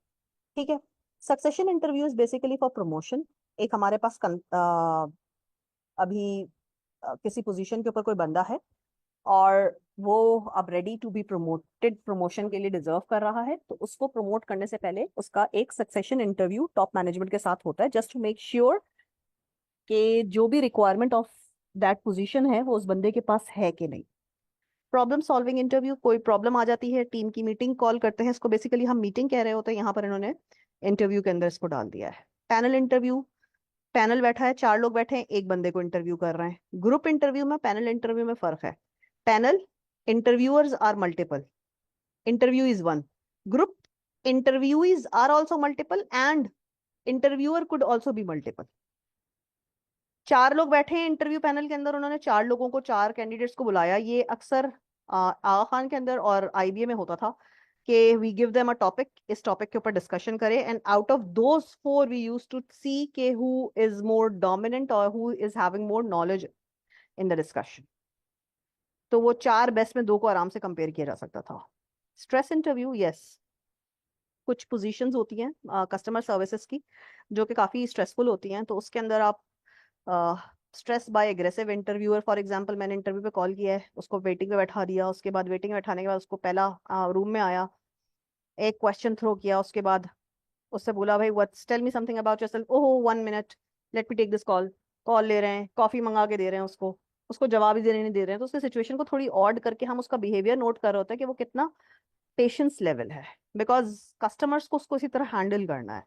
ठीक है। Succession interviews basically for promotion. एक हमारे पास अभी किसी पोजीशन के ऊपर कोई बंदा है, और वो अब ready to be promoted, promotion के लिए डिजर्व कर रहा है, तो उसको प्रमोट करने से पहले उसका एक सक्सेशन इंटरव्यू टॉप मैनेजमेंट के साथ होता है, जस्ट टू मेक श्योर कि जो भी रिक्वायरमेंट ऑफ दैट पोजीशन है वो उस बंदे के पास है कि नहीं। प्रॉब्लम सॉल्विंग इंटरव्यू, कोई प्रॉब्लम आ जाती है, टीम की मीटिंग कॉल करते हैं, इसको बेसिकली हम मीटिंग कह रहे होते हैं, यहाँ पर इन्होंने इंटरव्यू के अंदर इसको डाल दिया है। पैनल इंटरव्यू, पैनल बैठा है, चार लोग बैठे हैं, एक बंदे को इंटरव्यू कर रहे हैं। ग्रुप इंटरव्यू में पैनल इंटरव्यू में फर्क है। Panel interviewers are multiple, interview is one. Group interviewees are also multiple, and interviewer could also be multiple. चार लोग बैठे हैं इंटरव्यू पैनल के अंदर, उन्होंने चार लोगों को, चार कैंडिडेट्स को बुलाया। ये अक्सर आगा खान के अंदर और आईबीए में होता था कि we give them a topic, इस टॉपिक के ऊपर डिस्कशन करें, and out of those four we use to see के हु इज मोर डोमिनेंट और who is having more knowledge in the discussion. तो वो चार बेस्ट में दो को आराम से कंपेयर किया जा सकता था। स्ट्रेस इंटरव्यू, यस, कुछ पोजीशंस होती हैं कस्टमर सर्विसेज की जो कि काफ़ी स्ट्रेसफुल होती हैं, तो उसके अंदर आप stress by aggressive interviewer, for example मैंने इंटरव्यू पे कॉल किया है, उसको वेटिंग पे बैठा दिया, उसके बाद वेटिंग में बैठाने के बाद उसको पहला रूम में आया, एक क्वेश्चन थ्रो किया, उसके बाद उससे बोला भाई what's, tell me something about yourself, ओहो 1 minute, let me take this call. Call ले रहे हैं, कॉफी मंगा के दे रहे हैं उसको, उसको जवाब ही देने नहीं दे रहे हैं, तो उसकी सिचुएशन को थोड़ी ऑड करके हम उसका बिहेवियर नोट कर रहे होते हैं कि वो कितना पेशेंस लेवल है, बिकॉज कस्टमर्स को उसको इसी तरह हैंडल करना है।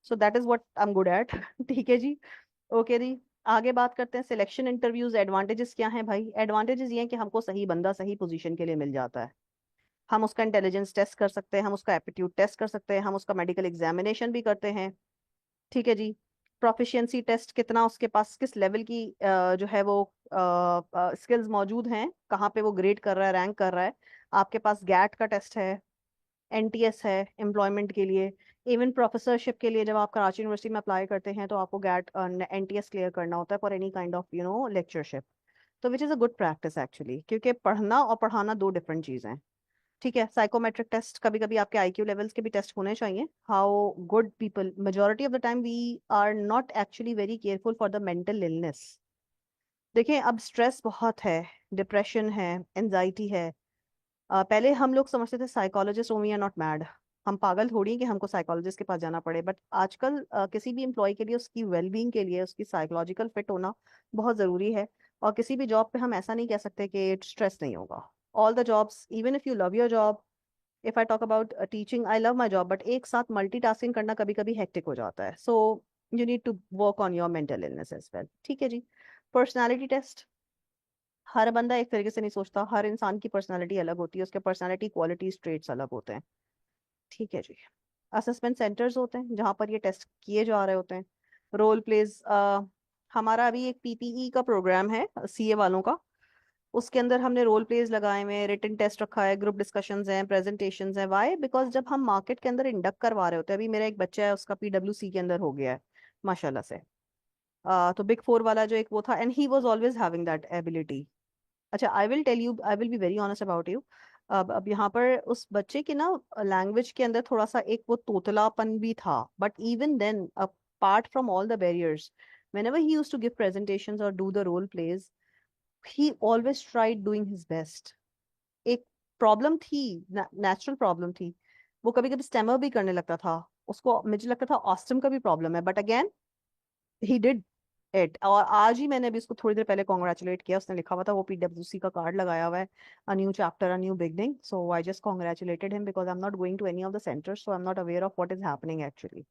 So that is what I am good at. ठीक है जी, ओके जी। आगे बात करते हैं सिलेक्शन इंटरव्यूज, एडवांटेजेस क्या हैं भाई। एडवांटेजेस ये हैं कि हमको सही बंदा सही पोजीशन के लिए मिल जाता है, हम उसका इंटेलिजेंस टेस्ट कर सकते हैं, हम उसका एप्टीट्यूड टेस्ट कर सकते हैं, हम उसका मेडिकल एग्जामिनेशन भी करते हैं। ठीक है जी। प्रोफिशिएंसी टेस्ट, कितना उसके पास, किस लेवल की जो है वो स्किल्स मौजूद हैं, कहाँ पे वो ग्रेड कर रहा है, रैंक कर रहा है। आपके पास गैट का टेस्ट है, एनटीएस है एम्प्लॉयमेंट के लिए, इवन प्रोफेसरशिप के लिए जब आप कराची यूनिवर्सिटी में अप्लाई करते हैं तो आपको गैट एनटीएस क्लियर करना होता है for any kind of lectureship. तो which is a good practice actually, क्योंकि पढ़ना और पढ़ाना दो डिफरेंट चीज़ें हैं। ठीक है। साइकोमेट्रिक टेस्ट, कभी कभी आपके आईक्यू लेवल्स के भी टेस्ट होने चाहिए। How good people, majority of the time we are not actually very careful for the mental illness. देखें, अब स्ट्रेस बहुत है, डिप्रेशन है, एनजाइटी है। पहले हम लोग समझते थे psychologist, we are not mad, हम पागल थोड़ी हैं कि हमको साइकोलॉजिस्ट के पास जाना पड़े। बट आजकल किसी भी एम्प्लॉय के लिए उसकी वेलबींग के लिए उसकी साइकोलॉजिकल फिट होना बहुत ज़रूरी है। और किसी भी जॉब पे हम ऐसा नहीं कह सकते कि स्ट्रेस नहीं होगा। All the jobs, even if you love your job, if I talk about teaching, I love my job, but एक साथ मल्टीटास्किंग करना कभी कभी हेक्टिक हो जाता है। So you need to work on your mental illness as well. ठीक है जी। पर्सनैलिटी टेस्ट, हर बंदा एक तरीके से नहीं सोचता, हर इंसान की पर्सनालिटी अलग होती है, उसके पर्सनालिटी क्वालिटीज ट्रेट्स अलग होते हैं। ठीक है जी। असेसमेंट सेंटर्स होते हैं जहाँ पर ये टेस्ट किए जा रहे होते हैं। रोल प्लेज, हमारा अभी एक पीपीई का प्रोग्राम है सीए वालों का, उसके अंदर हमने रोल प्लेज लगाए हुए हैं, रिटन टेस्ट रखा है, ग्रुप डिस्कशंस हैं, प्रेजेंटेशंस हैं। वाई, बिकॉज जब हम मार्केट के अंदर इंडक्ट करवा रहे होते हैं, अभी मेरा एक बच्चा है उसका पीडब्ल्यूसी के अंदर हो गया है माशाल्लाह से। तो बिग फोर वाला जो एक वो था, and he was always having that ability. अच्छा, I will tell you, I will be very honest about you. अब यहाँ पर उस बच्चे की ना लैंग्वेज के अंदर थोड़ा सा एक वो तोतलापन भी था, but even then apart from all the barriers, whenever he used to give presentations or do the role plays, he always tried doing his best. एक प्रॉब्लम थी, नेचुरल प्रॉब्लम थी, वो कभी कभी स्टेमर भी करने लगता था, उसको मुझे लगता था ऑस्टम का भी प्रॉब्लम है, but again he did it. और आज ही मैंने अभी इसको थोड़ी देर पहले कॉन्ग्रेचुलेट किया, उसने लिखा हुआ था वो पीडब्ल्यूसी का कार्ड लगाया हुआ है, a new chapter a new beginning, so I just congratulated him because I am not going to any of the centres, so I am not aware of what is happening actually.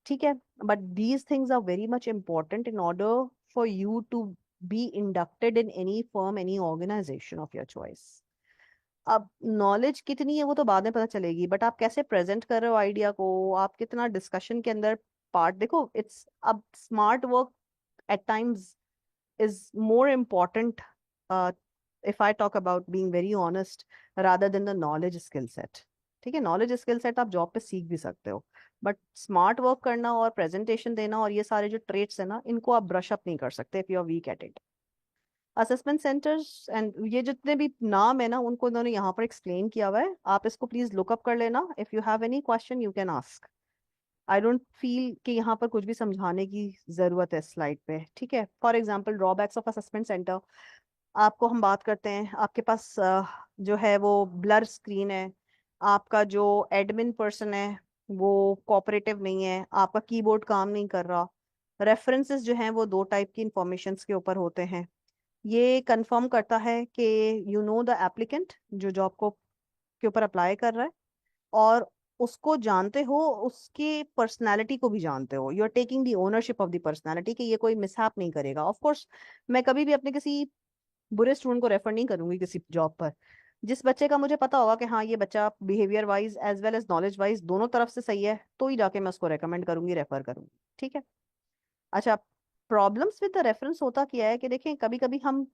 ठीक है, but these things are very much important in order for you to be inducted in any firm, any organisation of your choice. अब knowledge कितनी है वो तो बाद में पता चलेगी, बट आप कैसे प्रेजेंट कर रहे हो आइडिया को, आप कितना डिस्कशन के अंदर पार्ट, देखो इट्स अब smart work at times is more important, uh, if I talk about being very honest, rather than the knowledge skill set। ठीक है, नॉलेज स्किल सेट आप जॉब पे सीख भी सकते हो, बट स्मार्ट वर्क करना और प्रेजेंटेशन देना और ये सारे जो ट्रेट्स है ना, इनको आप ब्रश अप नहीं कर सकते if you are weak at it. Assessment centres and ये जितने भी नाम है ना, उनको इन्होंने यहाँ पर एक्सप्लेन किया हुआ है, आप इसको प्लीज लुकअप कर लेना, if you have any question you can ask. I don't feel कि यहाँ पर कुछ भी समझाने की जरूरत है स्लाइड पे। ठीक है, for example drawbacks of assessment centre, आपको हम बात करते हैं, आपके पास जो है वो ब्लर स्क्रीन है, आपका जो एडमिन पर्सन है वो कोऑपरेटिव नहीं है, आपका कीबोर्ड काम नहीं कर रहा, रेफरेंसेस जो हैं वो दो टाइप की इंफॉर्मेशंस के ऊपर होते हैं। ये कंफर्म करता है कि यू नो द एप्लीकेंट जो जॉब को के ऊपर अप्लाई कर रहा है, और उसको जानते हो, उसके पर्सनालिटी को भी जानते हो, you are taking the ownership of the personality कि ये कोई मिसहैप नहीं करेगा। ऑफ कोर्स मैं कभी भी अपने किसी बुरे स्टूडेंट को रेफर नहीं करूंगी किसी जॉब पर। जिस बच्चे का मुझे पता होगा कि हाँ ये बच्चा behaviour wise as well as knowledge wise दोनों तरफ से सही है, तो ही जाके मैं उसको रेकमेंड करूंगी, रेफर करूंगी। ठीक है, अच्छा, प्रॉब्लम्स विद द रेफरेंस होता क्या है कि देखें, कभी कभी हम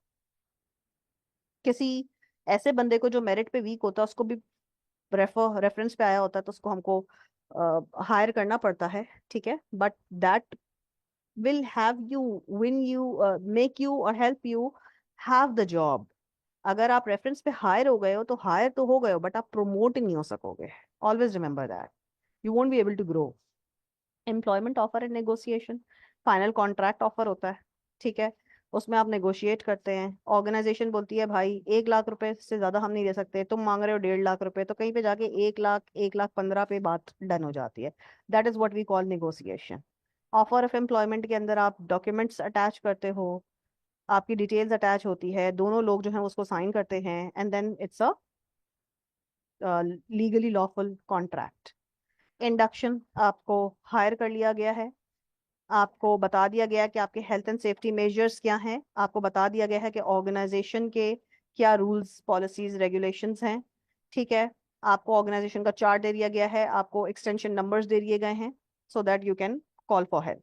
किसी ऐसे बंदे को जो मेरिट पे वीक होता है उसको भी रेफरेंस पे आया होता है, तो उसको हमको हायर करना पड़ता है। ठीक है, but that will have you win you make you और help you have the job. अगर आप रेफरेंस पे हायर हो गए हो तो हायर तो हो गए हो, बट आप प्रोमोट नहीं हो सकोगे। Always remember that, you won't be able to grow. Employment offer and negotiation, final contract offer होता है। ठीक है, उसमें आप नेगोशिएट करते हैं, ऑर्गेनाइजेशन बोलती है भाई 1 लाख रुपए से ज्यादा हम नहीं दे सकते, तुम मांग रहे हो 1.5 लाख रुपए, तो कहीं पे जाके 1 लाख 1 लाख 15 पे बात डन हो जाती है। That is what we call negotiation. Offer of employment के अंदर आप डॉक्यूमेंट्स अटैच करते हो, आपकी डिटेल्स अटैच होती है, दोनों लोग जो है उसको साइन करते हैं, and then it's a legally lawful contract. Induction, आपको हायर कर लिया गया है, आपको बता दिया गया है कि आपके हेल्थ एंड सेफ्टी मेजर्स क्या हैं, आपको बता दिया गया है कि ऑर्गेनाइजेशन के क्या रूल्स पॉलिसीज रेगुलेशंस हैं। ठीक है, आपको ऑर्गेनाइजेशन का चार्ट दे दिया गया है, आपको एक्सटेंशन नंबर्स दे दिए गए हैं, so that you can call for help.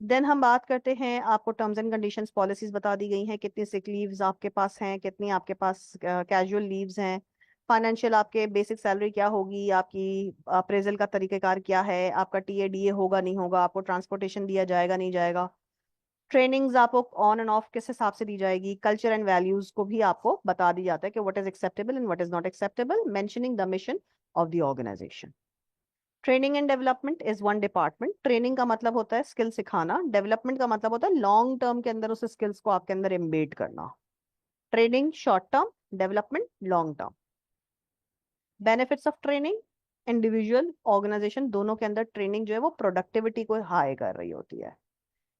Then हम बात करते हैं, आपको टर्म्स एंड कंडीशंस पॉलिसीज बता दी गई हैं, कितनी सिक लीव्स आपके पास हैं, कितनी आपके पास कैजुअल लीव्स हैं, फाइनेंशियल आपके बेसिक सैलरी क्या होगी, आपकी अप्रेजल का तरीकेकार क्या है, आपका टीए डीए होगा नहीं होगा, आपको ट्रांसपोर्टेशन दिया जाएगा नहीं जाएगा, ट्रेनिंग्स आपको ऑन एंड ऑफ किस हिसाब से दी जाएगी, कल्चर एंड वैल्यूज को भी आपको बता दी जाता है कि what is acceptable and what is not acceptable, mentioning the mission of the organisation. Training and development is one department. Training का मतलब होता है स्किल सिखाना, डेवलपमेंट का मतलब होता है लॉन्ग टर्म के अंदर उस स्किल्स को आपके अंदर एम्बेड करना। Training short term, development long term. Benefits of training, individual organisation दोनों के अंदर ट्रेनिंग जो है वो प्रोडक्टिविटी को हाई कर रही होती है।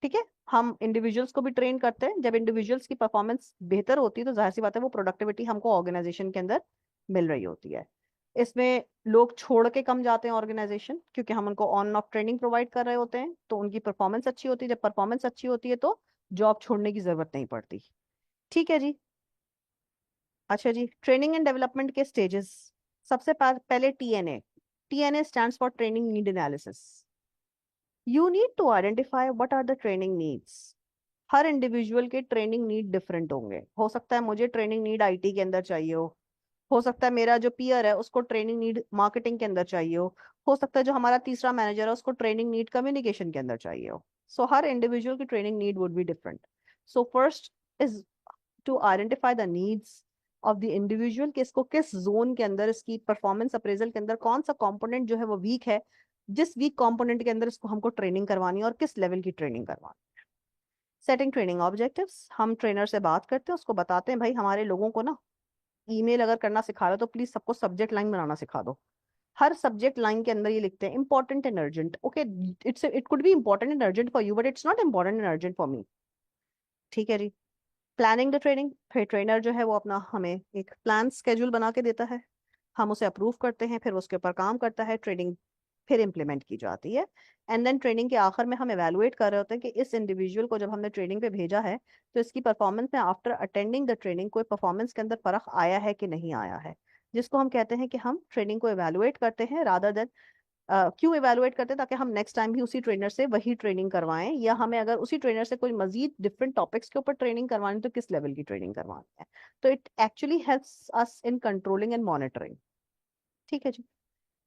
ठीक है, हम इंडिविजुअल्स को भी ट्रेन करते हैं, जब इंडिविजुअल्स की परफॉर्मेंस बेहतर होती है तो जाहिर सी बात है वो प्रोडक्टिविटी हमको ऑर्गेनाइजेशन के अंदर मिल रही होती है। इसमें लोग छोड़ के कम जाते हैं ऑर्गेनाइजेशन, क्योंकि हम उनको ऑन ऑफ ट्रेनिंग प्रोवाइड कर रहे होते हैं, तो उनकी परफॉर्मेंस अच्छी होती है, जब परफॉर्मेंस अच्छी होती है तो जॉब छोड़ने की जरूरत नहीं पड़ती। ठीक है जी। अच्छा जी, ट्रेनिंग एंड डेवलपमेंट के स्टेजेस, सबसे पहले TNA. TNA stands for training need analysis. You need to identify what are the training needs. हर इंडिविजुअल के ट्रेनिंग नीड डिफरेंट होंगे, हो सकता है मुझे ट्रेनिंग नीड आईटी के अंदर चाहिए हो सकता है मेरा जो पीयर है उसको ट्रेनिंग नीड मार्केटिंग के अंदर चाहिए हो सकता है जो हमारा तीसरा मैनेजर है उसको ट्रेनिंग नीड कम्युनिकेशन के अंदर चाहिए हो। सो हर इंडिविजुअल की training need would be different. So first is to identify the needs of the individual, कि इसको किस जोन के अंदर, इसकी परफॉर्मेंस अप्रेजल के अंदर कौन सा कंपोनेंट जो है वो वीक है, जिस वीक कंपोनेंट के अंदर इसको हमको ट्रेनिंग करवानी है और किस लेवल की ट्रेनिंग करवानी। सेटिंग ट्रेनिंग ऑब्जेक्टिव्स, हम ट्रेनर से बात करते हैं, उसको बताते हैं भाई हमारे लोगों को ना ईमेल अगर करना सिखा रहे हो तो प्लीज सबको सब्जेक्ट लाइन बनाना सिखा दो। हर सब्जेक्ट लाइन के अंदर ये लिखते हैं important and urgent. Okay, it could be important and urgent for you but it's not important and urgent for me. ठीक है जी। प्लानिंग द ट्रेनिंग, फिर ट्रेनर जो है वो अपना हमें एक प्लान स्केड्यूल बना के देता है, हम उसे अप्रूव करते हैं, फिर उसके ऊपर काम करता है, ट्रेनिंग फिर इम्प्लीमेंट की जाती है। एंड देन ट्रेनिंग के आखिर में हम एवेलुएट कर रहे होते हैं कि इस इंडिविजुअल को जब हमने ट्रेनिंग पे भेजा है तो इसकी परफॉर्मेंस में आफ्टर अटेंडिंग द ट्रेनिंग कोई परफॉर्मेंस के अंदर फर्क आया है कि नहीं आया है, जिसको हम कहते हैं कि हम ट्रेनिंग को एवेलुएट करते हैं रादर देन क्यों इवेलुएट करते हैं, ताकि हम नेक्स्ट टाइम भी उसी ट्रेनर से वही ट्रेनिंग करवाएं, या हमें अगर उसी ट्रेनर से कोई मजीद डिफरेंट टॉपिक्स के ऊपर ट्रेनिंग करवानी तो किस लेवल की ट्रेनिंग करवानी है। तो it actually helps us in controlling and monitoring. ठीक है जी।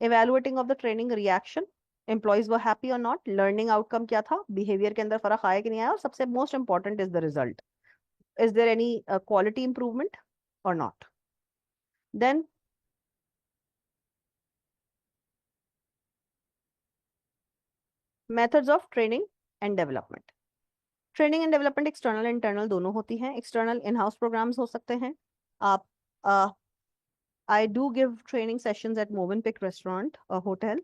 Evaluating of the training reaction, employees were happy और नॉट, लर्निंग आउटकम क्या था, बिहेवियर के अंदर फर्क आया कि नहीं आया, और सबसे most important is the result, is there any quality improvement और not. Then methods of training and development. Training and development external internal दोनों होती हैं। एक्सटर्नल इन हाउस प्रोग्राम्स हो सकते हैं। आप I do give training sessions at Movenpick restaurant hotel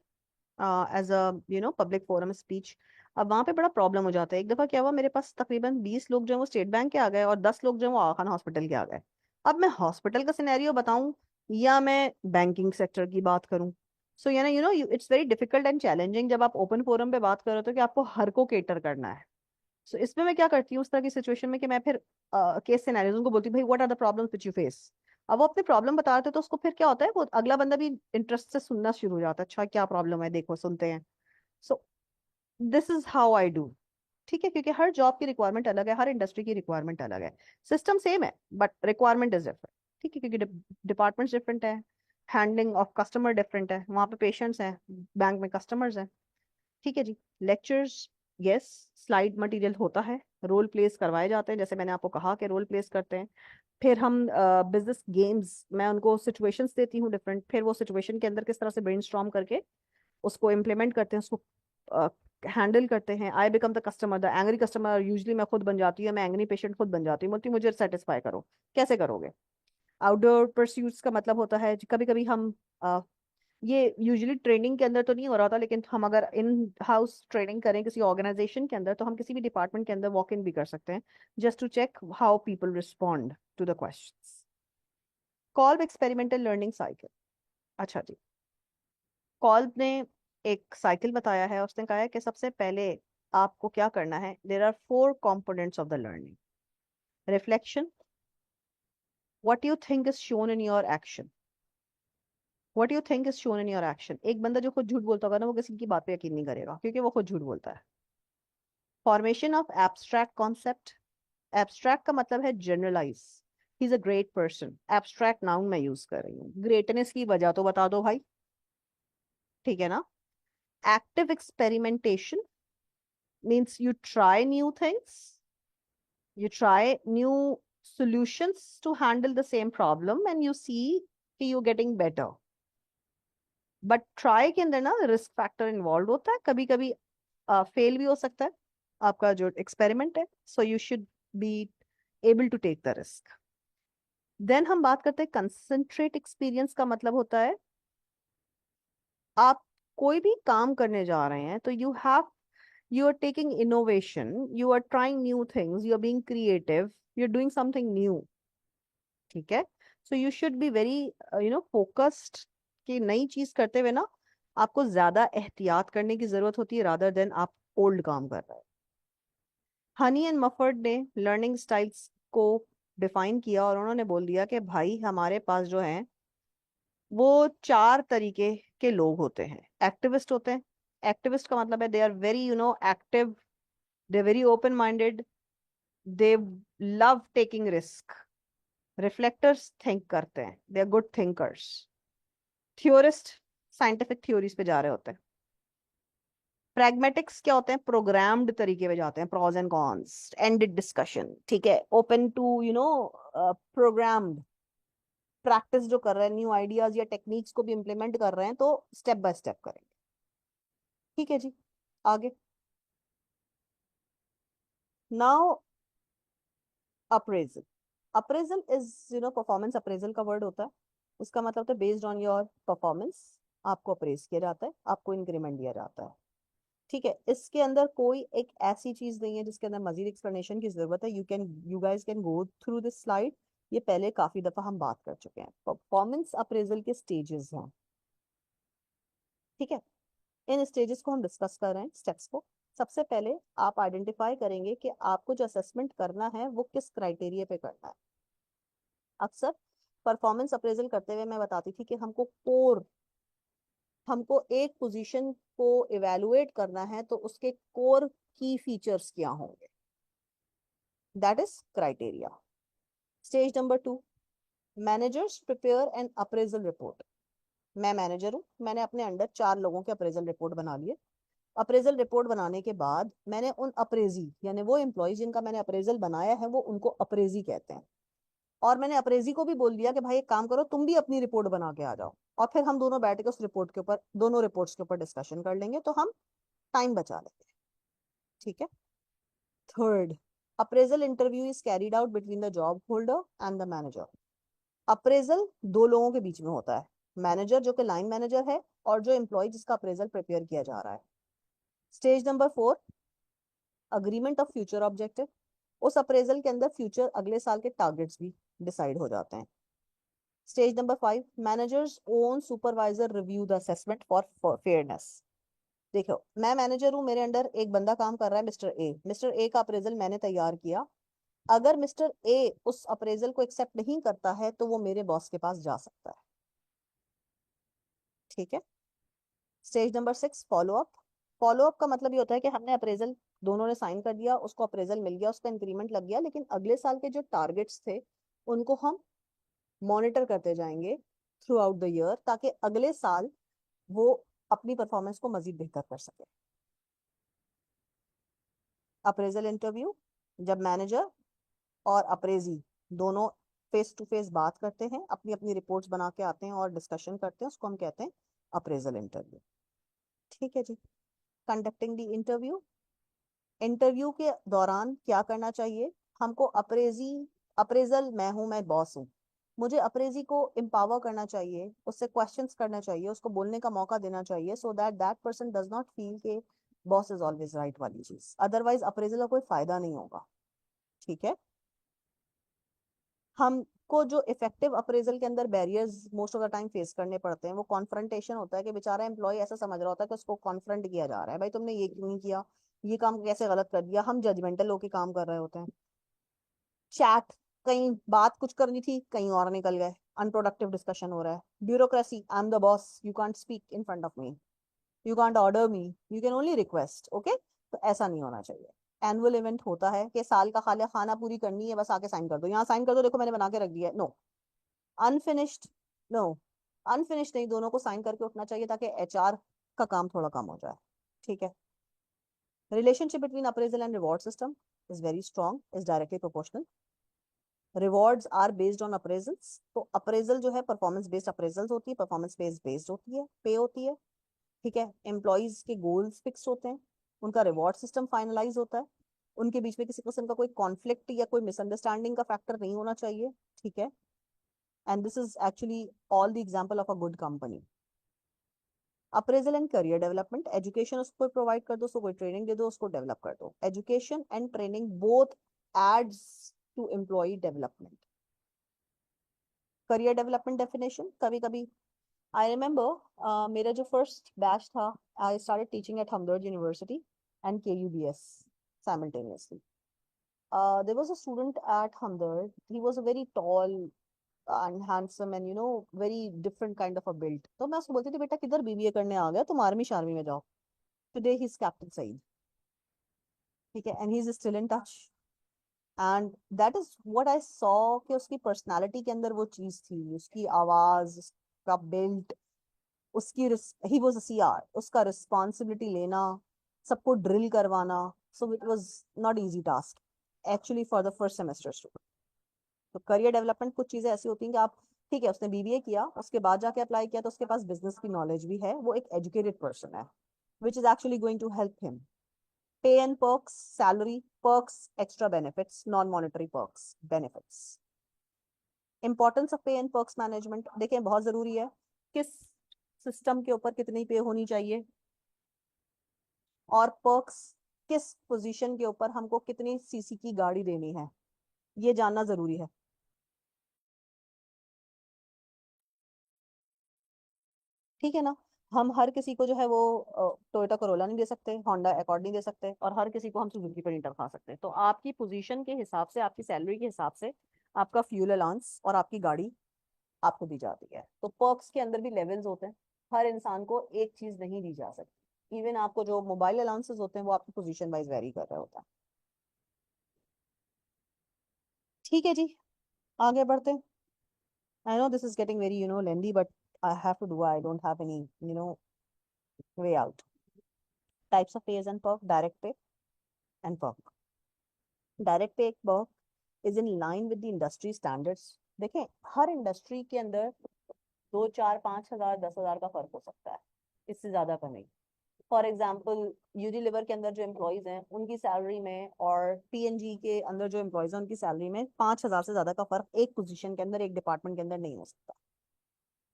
as a public forum speech. अब वहाँ पे बड़ा प्रॉब्लम हो जाता है। एक दफ़ा क्या हुआ, मेरे पास तकरीबन 20 लोग जो हैं वो स्टेट बैंक के आ गए और 10 लोग जो हैं वो आगा खान हॉस्पिटल के आ गए। अब मैं हॉस्पिटल का सिनेरियो बताऊं या मैं बैंकिंग सेक्टर की बात करूं, so it's very difficult and challenging जब आप ओपन फोरम पे बात कर रहे हो तो कि आपको हर को केटर करना है। सो इसमें मैं क्या करती हूँ उस तरह की सिचुएशन में कि मैं फिर केस सिनेरियोज उनको बोलती हूँ, भाई what are the problems which you face. अब वो अपने प्रॉब्लम बता रहे थे तो उसको फिर क्या होता है, वो अगला बंदा भी इंटरेस्ट से सुनना शुरू हो जाता है, अच्छा क्या प्रॉब्लम है देखो सुनते हैं। So this is how I do. ठीक है, क्योंकि हर जॉब की रिक्वायरमेंट अलग है, हर इंडस्ट्री की रिक्वायरमेंट अलग है। सिस्टम सेम है बट रिक्वायरमेंट इज डिफरेंट। ठीक है, क्योंकि डिपार्टमेंट्स डिफरेंट है, हैंडलिंग ऑफ कस्टमर डिफरेंट है, वहाँ पे पेशेंट्स हैं, बैंक में कस्टमर्स हैं। ठीक है जी। लेक्चर्स, यस, स्लाइड मटेरियल होता है, रोल प्लेस करवाए जाते हैं, जैसे मैंने आपको कहा कि रोल प्लेस करते हैं। फिर हम बिजनेस गेम्स, मैं उनको सिचुएशंस देती हूँ डिफरेंट, फिर वो सिचुएशन के अंदर किस तरह से ब्रेनस्टॉर्म करके उसको इम्प्लीमेंट करते हैं, उसको हैंडल करते हैं। I become the customer, the angry customer usually मैं खुद बन जाती हूँ, मैं एंग्री पेशेंट खुद बन जाती हूँ, बोलती हूँ मुझे सेटिस्फाई करो। कैसे करोगे? आउटडोर परस्यूट्स का मतलब होता है कभी कभी हम ये यूजुअली ट्रेनिंग के अंदर तो नहीं हो रहा था, लेकिन हम अगर इन हाउस ट्रेनिंग करें किसी ऑर्गेनाइजेशन के अंदर तो हम किसी भी डिपार्टमेंट के अंदर वॉक इन भी कर सकते हैं, just to check how people respond to the questions. Kolb experimental learning cycle. अच्छा जी। कॉल्ब ने एक साइकिल बताया है, उसने कहा है कि सबसे पहले आपको क्या करना है, there are 4 components of the learning. Reflection, what you think is shown in your action, what you think is shown in your action. एक बंदा जो खुद झूठ बोलता होगा ना वो किसी की बात पे यकीन नहीं करेगा क्योंकि वो खुद झूठ बोलता है। Formation of abstract concept. Abstract का मतलब है generalise, he is a great person, abstract noun मैं यूज कर रही हूँ, ग्रेटनेस की वजह तो बता दो भाई। ठीक है ना। Active experimentation means you try new things, you try new solutions to handle the same problem and you see कि you getting better। But try के अंदर ना रिस्क फैक्टर इन्वॉल्व होता है, कभी कभी फेल भी हो सकता है आपका जो एक्सपेरिमेंट है, so you should be able to take the risk. Then हम बात करते हैं कंसंट्रेट एक्सपीरियंस का मतलब होता है आप कोई भी काम करने जा रहे हैं तो you are taking innovation, you are trying new things, you are being creative, you're doing something new। ठीक है। So you should be very focused कि नई चीज करते हुए ना आपको ज्यादा एहतियात करने की जरूरत होती है रादर देन आप ओल्ड काम कर रहे हैं। हनी एंड मफर्ड ने लर्निंग स्टाइल्स को डिफाइन किया और उन्होंने बोल दिया कि भाई हमारे पास जो है वो 4 तरीके के लोग होते हैं। एक्टिविस्ट होते हैं, एक्टिविस्ट का मतलब है they are very active, they very open minded, they love taking risk. Reflectors think करते हैं, they are good thinkers. Theorist scientific theories पे जा रहे होते हैं। प्रैग्मेटिक्स क्या होते हैं, प्रोग्राम्ड तरीके पे जाते हैं, pros and cons, ended discussion. ठीक है, ओपन टू प्रोग्राम्ड प्रैक्टिस जो कर रहे हैं, न्यू आइडियाज या टेक्निक्स को भी इम्प्लीमेंट कर रहे हैं तो स्टेप बाय स्टेप करेंगे। ठीक है जी। आगे now appraisal. Appraisal is performance appraisal का वर्ड होता है, उसका मतलब है बेस्ड ऑन योर परफॉर्मेंस आपको अप्रेज किया जाता है, आपको इंक्रीमेंट दिया जाता है। ठीक है, इसके अंदर कोई एक ऐसी चीज नहीं है जिसके अंदर मजीद एक्सप्लेनेशन की जरूरत है। You guys can go through this slide, ये पहले काफी दफा हम बात कर चुके हैं। परफॉर्मेंस अप्रेजल के स्टेजेस हैं, ठीक है। इन स्टेजेस को हम डिस्कस कर रहे हैं, स्टेप्स को। सबसे पहले आप आइडेंटिफाई करेंगे कि आपको जो असेसमेंट करना है वो किस क्राइटेरिया पे करना है। अक्सर परफॉर्मेंस अप्रेजल करते हुए मैं बताती थी कि हमको एक पोजीशन को इवेलुएट करना है तो उसके कोर की फीचर्स क्या होंगे, that is criteria. Stage number 2, managers prepare an appraisal report. मैं मैनेजर हूँ, मैंने अपने अंडर 4 लोगों के अप्रेजल रिपोर्ट बना लिए। अप्रेजल रिपोर्ट बनाने के बाद मैंने उन अप्रेजी यानी वो एम्प्लॉय जिनका मैंने अप्रेजल बनाया है वो उनको अप्रेजी कहते हैं। और मैंने अप्रेजी को भी बोल दिया कि भाई एक काम करो, तुम भी अपनी रिपोर्ट बना के आ जाओ, और फिर हम दोनों बैठ के उस रिपोर्ट के ऊपर, दोनों रिपोर्ट्स के ऊपर डिस्कशन कर लेंगे, तो हम टाइम बचा लेंगे। ठीक है। Third, appraisal interview is carried out between the job holder and the manager. Appraisal 2 लोगों के बीच में होता है, मैनेजर जो कि लाइन मैनेजर है और जो एम्प्लॉय जिसका अप्रेजल प्रिपेयर किया जा रहा है। Stage number 4, agreement of future objective. उस अप्रेजल के अंदर फ्यूचर अगले साल के टारगेट्स भी डिसाइड हो जाते हैं। Stage number 5, managers own supervisor review the assessment for fairness. देखो, मैं मैनेजर हूँ, मेरे अंडर एक बंदा काम कर रहा है, मिस्टर ए का अप्रेजल मैंने तैयार किया। अगर मिस्टर ए उस अप्रेजल को एक्सेप्ट नहीं करता है तो वो मेरे बॉस के पास जा सकता है। ठीक है। Stage number 6, follow up. Follow up का मतलब ये होता है कि हमने अप्रेजल, दोनों ने साइन कर दिया, उसको अप्रेजल मिल गया, उसका इंक्रीमेंट लग गया, लेकिन अगले साल के जो टारगेट्स थे उनको हम मॉनिटर करते जाएंगे थ्रू आउट द ईयर, ताकि अगले साल वो अपनी परफॉर्मेंस को मजीद बेहतर कर सके। अप्रेजल इंटरव्यू, जब मैनेजर और अप्रेजी दोनों फेस टू फेस बात करते हैं, अपनी अपनी रिपोर्ट्स बना के आते हैं और डिस्कशन करते हैं, उसको हम कहते हैं अप्रेजल इंटरव्यू। ठीक है जी। कंडक्टिंग द इंटरव्यू, इंटरव्यू के दौरान क्या करना चाहिए हमको? अप्रेजल मैं हूं, मैं बॉस हूँ, मुझे अप्रेजी को एम्पावर करना चाहिए, उससे क्वेश्चंस करना चाहिए, उसको बोलने का मौका देना चाहिए, so that that person does not feel के बॉस इज ऑलवेज राइट वाली चीज, अदरवाइज अप्रेजल का कोई फायदा नहीं होगा। ठीक है। हमको जो इफेक्टिव अप्रेजल के अंदर barriers most of the time face करने पड़ते हैं, वो कॉन्फ्रंटेशन होता है कि बेचारा एम्प्लॉय ऐसा समझ रहा होता है कि उसको कॉन्फ्रंट किया जा रहा है, भाई तुमने ये क्यों नहीं किया, ये काम कैसे गलत कर दिया, हम जजमेंटल होके काम कर रहे होते हैं। चैट, कहीं बात कुछ करनी थी, कहीं और निकल गए, अनप्रोडक्टिव डिस्कशन हो रहा है। Bureaucracy, I am the boss, you can't speak in front of me, you can't order me, you can only request, okay. तो ऐसा नहीं होना चाहिए। एनुअल इवेंट होता है कि साल का खाली खाना पूरी करनी है, बस आके साइन कर दो, यहाँ साइन कर दो, देखो मैंने बना के रख दिया है, नो। अनफिनिश्ड, नो, अनफिनिश्ड नहीं, दोनों को साइन करके उठना चाहिए ताकि एचआर का काम थोड़ा कम हो जाए। ठीक है। Relationship between appraisal and reward system is very strong, is directly proportional. Rewards are based on appraisals, तो अप्रेजल जो है परफॉर्मेंस बेस्ड अप्रेजल्स होती है, परफॉर्मेंस बेस्ड होती है, पे होती है। ठीक है। एम्प्लॉयज के गोल्स फिक्स होते हैं, उनका रिवॉर्ड सिस्टम फाइनलाइज होता है, उनके बीच में किसी किस्म का कोई कॉन्फ्लिक्ट या कोई मिसअंडरस्टैंडिंग का फैक्टर नहीं होना चाहिए। ठीक है। And this is actually all the example of a good company. Appraisal and career development, education उसको प्रोवाइड कर दो, उसको कोई ट्रेनिंग दे दो, उसको डेवलप कर दो। Education and training both aids to employ development. Career development definition, कभी कभी आई रिमेम्बर मेरा जो फर्स्ट बैच था, I started teaching at Hamdard University and KUBS simultaneously. There was a student at Hamdard. He was a very tall and handsome and very different kind of a build. तो मैं उसको बोलती थी, बेटा किधर BBA करने आ गया, तुम आर्मी शार्मी में जाओ। Today he's Captain Saeed. ठीक है। And he's still in touch. And that is what I saw कि उसकी पर्सनालिटी के अंदर वो चीज थी, उसकी आवाज, उसका बिल्ड, उसकी ही वाज अ CR, उसका रिस्पॉन्सिबिलिटी लेना, सबको ड्रिल करवाना, so it was not easy task actually for the first semester student. तो करियर डेवलपमेंट कुछ चीजें ऐसी होती हैं कि आप, ठीक है, उसने BBA किया, उसके बाद जाके अप्लाई किया, तो उसके पास बिजनेस की नॉलेज भी है, वो एक एजुकेटेड पर्सन है, which is actually going to help him. Pay and perks, salary, perks, extra benefits, non monetary perks, benefits. Importance of pay and perks management, देखिए बहुत जरूरी है। किस सिस्टम के ऊपर कितनी पे होनी चाहिए, और पर्क्स किस पोजीशन के ऊपर हमको कितनी सीसी की गाड़ी देनी है, ये जानना जरूरी है। ठीक है ना। हम हर किसी को जो है वो टोयोटा कोरोला नहीं दे सकते, होंडा अकॉर्ड नहीं दे सकते, और हर किसी को हम सुजुकी पर नहीं रखा सकते। तो आपकी पोजीशन के हिसाब से, आपकी सैलरी के हिसाब से आपका फ्यूल अलाउंस और आपकी गाड़ी आपको दी जाती है। तो पर्क्स के अंदर भी लेवल्स होते हैं, हर इंसान को एक चीज नहीं दी जा सकती। इवन आपको जो मोबाइल अलाउंसेस होते हैं वो आपकी पोजीशन वाइज वेरी कर रहे होता है। ठीक है जी, आगे बढ़ते हैं। I know this is getting very lengthy, but I have to do, I don't have any way out. Types of pays and perk, direct pay and perk. Direct pay एक perk is in line with the industry standards. देखें, हर industry के अंदर 2, 4, 5 हजार, 10 हजार का फर्क हो सकता है, इससे ज्यादा का नहीं। फॉर एग्जाम्पल, यूनिलीवर के अंदर जो एम्प्लॉयज हैं उनकी सैलरी में, और पीएनजी के अंदर जो एम्प्लॉयज हैं उनकी सैलरी में 5 हजार से ज्यादा का फर्क एक पोजीशन के अंदर, एक डिपार्टमेंट के अंदर नहीं हो सकता।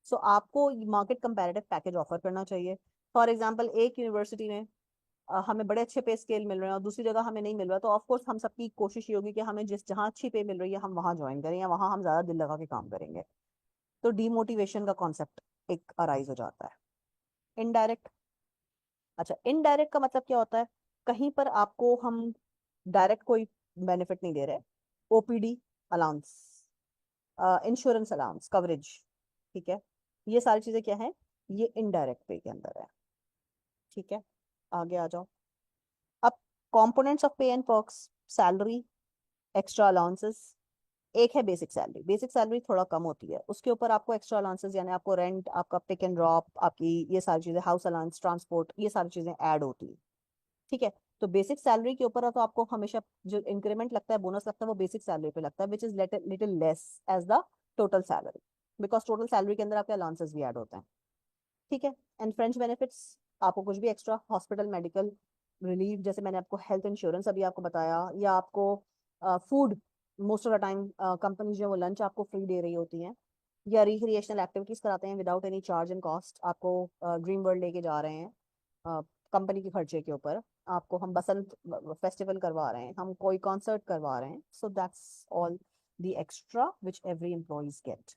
सो आपको मार्केट कंपैरेटिव पैकेज ऑफर करना चाहिए। फॉर एग्जाम्पल, एक यूनिवर्सिटी में हमें बड़े अच्छे पे स्केल मिल रहे हैं और दूसरी जगह हमें नहीं मिल रहा, तो ऑफ कोर्स हम सबकी कोशिश ये होगी कि हमें जिस जहाँ अच्छी पे मिल रही है हम वहां ज्वाइन करें, या वहां हम ज्यादा दिल लगा के काम करेंगे। तो डीमोटिवेशन का कॉन्सेप्ट एक अराइज हो जाता है। इनडायरेक्ट। अच्छा, इनडायरेक्ट का मतलब क्या होता है? कहीं पर आपको हम डायरेक्ट कोई बेनिफिट नहीं दे रहे। OPD allowance, insurance allowance, coverage, ठीक है, ये सारी चीजें क्या है, ये इनडायरेक्ट पे के अंदर है। ठीक है, आगे आ जाओ। अब components of pay and perks, salary, extra allowances. एक है बेसिक सैलरी। बेसिक सैलरी थोड़ा कम होती है, उसके ऊपर आपको एक्स्ट्रा अलाउंसेस, यानी आपको रेंट, आपका पिक एंड ड्रॉप, आपकी ये सारी चीजें, हाउस अलाउंस, ट्रांसपोर्ट, ये सारी चीजें ऐड होती है। ठीक है। तो बेसिक सैलरी के ऊपर है तो आपको हमेशा जो इंक्रीमेंट लगता है, बोनस लगता है, वो बेसिक सैलरी पे लगता है, which is little less as the total salary, because total salary के अंदर आपके अलाउंसेस भी ऐड होते हैं। ठीक है। एंड फ्रेंच बेनिफिट्स, आपको कुछ भी एक्स्ट्रा, हॉस्पिटल मेडिकल रिलीफ, जैसे मैंने आपको हेल्थ इंश्योरेंस अभी आपको बताया, या आपको food, most of the time company जो है वो लंच आपको फ्री दे रही होती हैं, या रिक्रिएशनल एक्टिविटीज कराते हैं without any charge and cost. आपको ड्रीम वर्ल्ड लेके जा रहे हैं कंपनी के खर्चे के ऊपर, आपको हम बसंत फेस्टिवल करवा रहे हैं, हम कोई कॉन्सर्ट करवा रहे हैं, so that's all the extra which every employees get.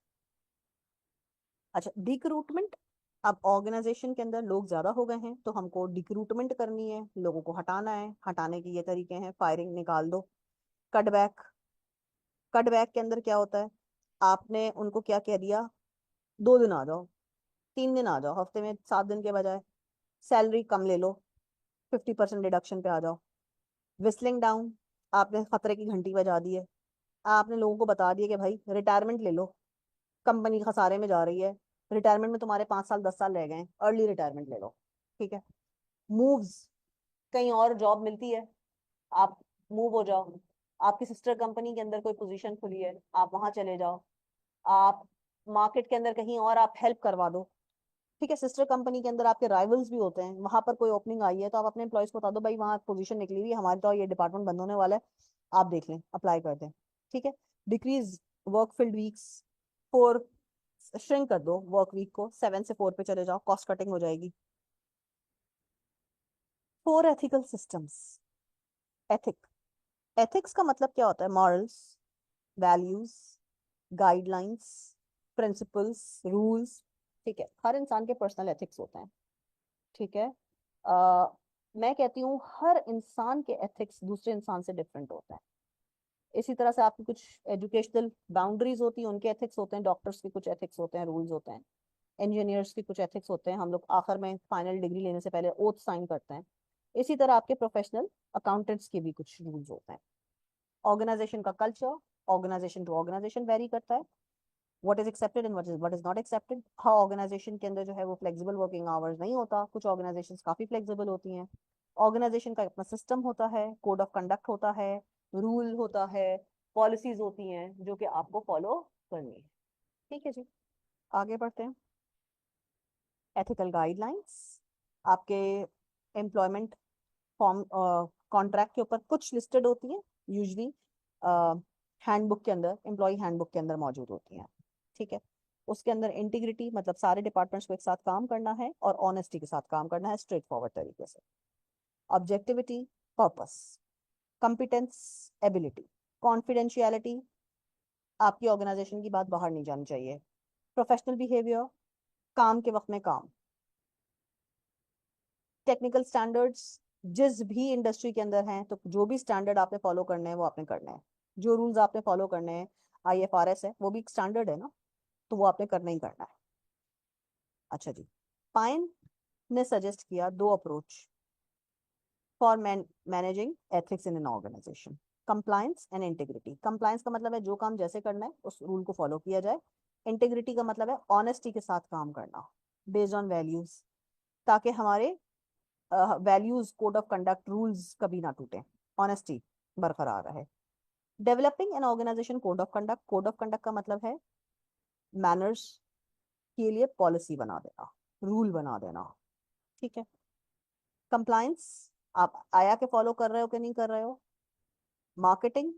अच्छा, डिक्रूटमेंट। अब ऑर्गेनाइजेशन के अंदर लोग ज्यादा हो गए हैं तो हमको डिक्रूटमेंट करनी है, लोगों को हटाना है। हटाने के ये तरीके हैं, फायरिंग, निकाल दो। कटबैक। कटबैक के अंदर क्या होता है, आपने उनको क्या कह दिया, 2 दिन आ जाओ, 3 दिन आ जाओ, हफ्ते में 7 दिन के बजाय, सैलरी कम ले लो, 50% डिडक्शन पे आ जाओ। विस्लिंग डाउन, आपने खतरे की घंटी बजा दी है, आपने लोगों को बता दिया कि भाई रिटायरमेंट ले लो, कंपनी खसारे में जा रही है, रिटायरमेंट में तुम्हारे 5 साल 10 साल रह गए हैं, अर्ली रिटायरमेंट ले लो। ठीक है। मूव्स, कहीं और जॉब मिलती है, आप मूव हो जाओ। आपकी सिस्टर कंपनी के अंदर कोई पोजीशन खुली है, आप वहां चले जाओ। आप मार्केट के अंदर कहीं और आप हेल्प करवा दो। ठीक है। सिस्टर कंपनी के अंदर आपके राइवल्स भी होते हैं, वहां पर कोई ओपनिंग आई है तो आप अपने एम्प्लॉयज को बता दो, भाई वहां पोजीशन निकली हुई है, हमारे तो ये डिपार्टमेंट बंद होने वाला है, आप देख लें, अप्लाई कर दें। ठीक है। Decrease work field weeks, 4, shrink कर दो वर्क वीक को, 7 से 4 पे चले जाओ, कॉस्ट कटिंग हो जाएगी। 4, एथिकल सिस्टम्स। एथिक, एथिक्स का मतलब क्या होता है, morals, values, guidelines, principles, rules. ठीक है, हर इंसान के पर्सनल एथिक्स होते हैं। ठीक है। आ, मैं कहती हूँ हर इंसान के एथिक्स दूसरे इंसान से डिफरेंट होते हैं। इसी तरह से आपकी कुछ एजुकेशनल बाउंड्रीज होती हैं, उनके एथिक्स होते हैं, डॉक्टर्स के कुछ एथिक्स होते हैं, रूल्स होते हैं, इंजीनियर्स के कुछ एथिक्स होते हैं, हम लोग आखिर में फाइनल डिग्री लेने से पहले ओथ साइन करते हैं। इसी तरह आपके प्रोफेशनल अकाउंटेंट्स के भी कुछ रूल्स होते हैं। ऑर्गेनाइजेशन का culture, organisation to organisation vary करता है, what is accepted and what is not accepted. हाँ, ऑर्गेनाइजेशन के अंदर जो है वो फ्लेक्सिबल वर्किंग आवर्स नहीं होता, कुछ ऑर्गेनाइजेशन काफी फ्लेक्सिबल होती हैं। ऑर्गेनाइजेशन का अपना सिस्टम होता है, कोड ऑफ कंडक्ट होता है, रूल होता है, पॉलिसीज होती हैं जो कि आपको फॉलो करनी है। ठीक है जी, आगे बढ़ते हैं। एथिकल गाइडलाइंस, आपके एम्प्लॉयमेंट फॉर्म, कॉन्ट्रैक्ट के ऊपर कुछ लिस्टेड होती है, यूजली हैंडबुक के अंदर, एम्प्लॉय हैंडबुक के अंदर मौजूद होती हैं। ठीक है। उसके अंदर इंटीग्रिटी मतलब सारे डिपार्टमेंट्स को एक साथ काम करना है और ऑनेस्टी के साथ काम करना है, स्ट्रेट फॉरवर्ड तरीके से। Objectivity, purpose, competence, ability, confidentiality, आपकी ऑर्गेनाइजेशन की बात बाहर नहीं जानी चाहिए, प्रोफेशनल बिहेवियर, काम के वक्त में काम, टेक्निकल स्टैंडर्ड्स, जिस भी इंडस्ट्री के अंदर हैं तो जो भी स्टैंडर्ड आपने फॉलो करने हैं वो आपने करना है, जो रूल्स आपने फॉलो करने हैं, IFRS है वो भी एक स्टैंडर्ड है ना, तो वो आपने करना ही करना है। अच्छा जी, पाइन ने सजेस्ट किया दो approach for managing ethics in an organisation, compliance and integrity. Compliance का मतलब है जो काम जैसे करना है उस रूल को फॉलो किया जाए, इंटीग्रिटी का मतलब है ऑनेस्टी के साथ काम करना बेस्ड ऑन वैल्यूज, ताकि हमारे values, code of conduct, rules कभी ना टूटे, ऑनेस्टी बरकरार रहे। Developing an organisation code of conduct, code of conduct का मतलब है मैनर्स के लिए पॉलिसी बना देना, रूल बना देना, ठीक है। कंप्लायंस, आप आया के फॉलो कर रहे हो कि नहीं कर रहे हो। Marketing,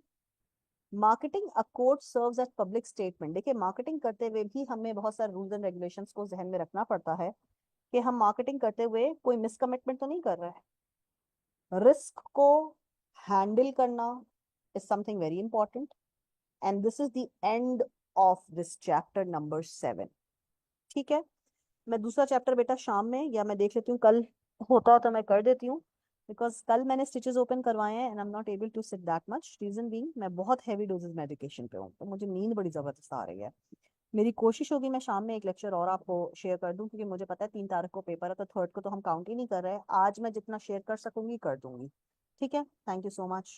marketing a code serves as public statement. देखिए मार्केटिंग करते हुए भी हमें बहुत सारे रूल्स एंड रेगुलेशंस को जहन में रखना पड़ता है कि हम मार्केटिंग करते हुए कोई मिसकमिटमेंट तो नहीं कर रहे हैं। रिस्क को हैंडल करना is something very important, and this is the end of this chapter number 7। ठीक है, मैं दूसरा चैप्टर बेटा शाम में, या मैं देख लेती हूँ कल होता हो तो मैं कर देती हूँ, बिकॉज कल मैंने स्टिचेस ओपन करवाए हैं and I am not able to sit that much, reason being मैं बहुत हैवी डोजेस मेडिकेशन पे हूँ तो मुझे नींद बड़ी जबरदस्त आ रही है। मेरी कोशिश होगी मैं शाम में एक लेक्चर और आपको शेयर कर दूं, क्योंकि मुझे पता है 3 तारीख को पेपर है तो थर्ड को तो हम काउंट ही नहीं कर रहे हैं। आज मैं जितना शेयर कर सकूंगी कर दूंगी। ठीक है, थैंक यू सो मच।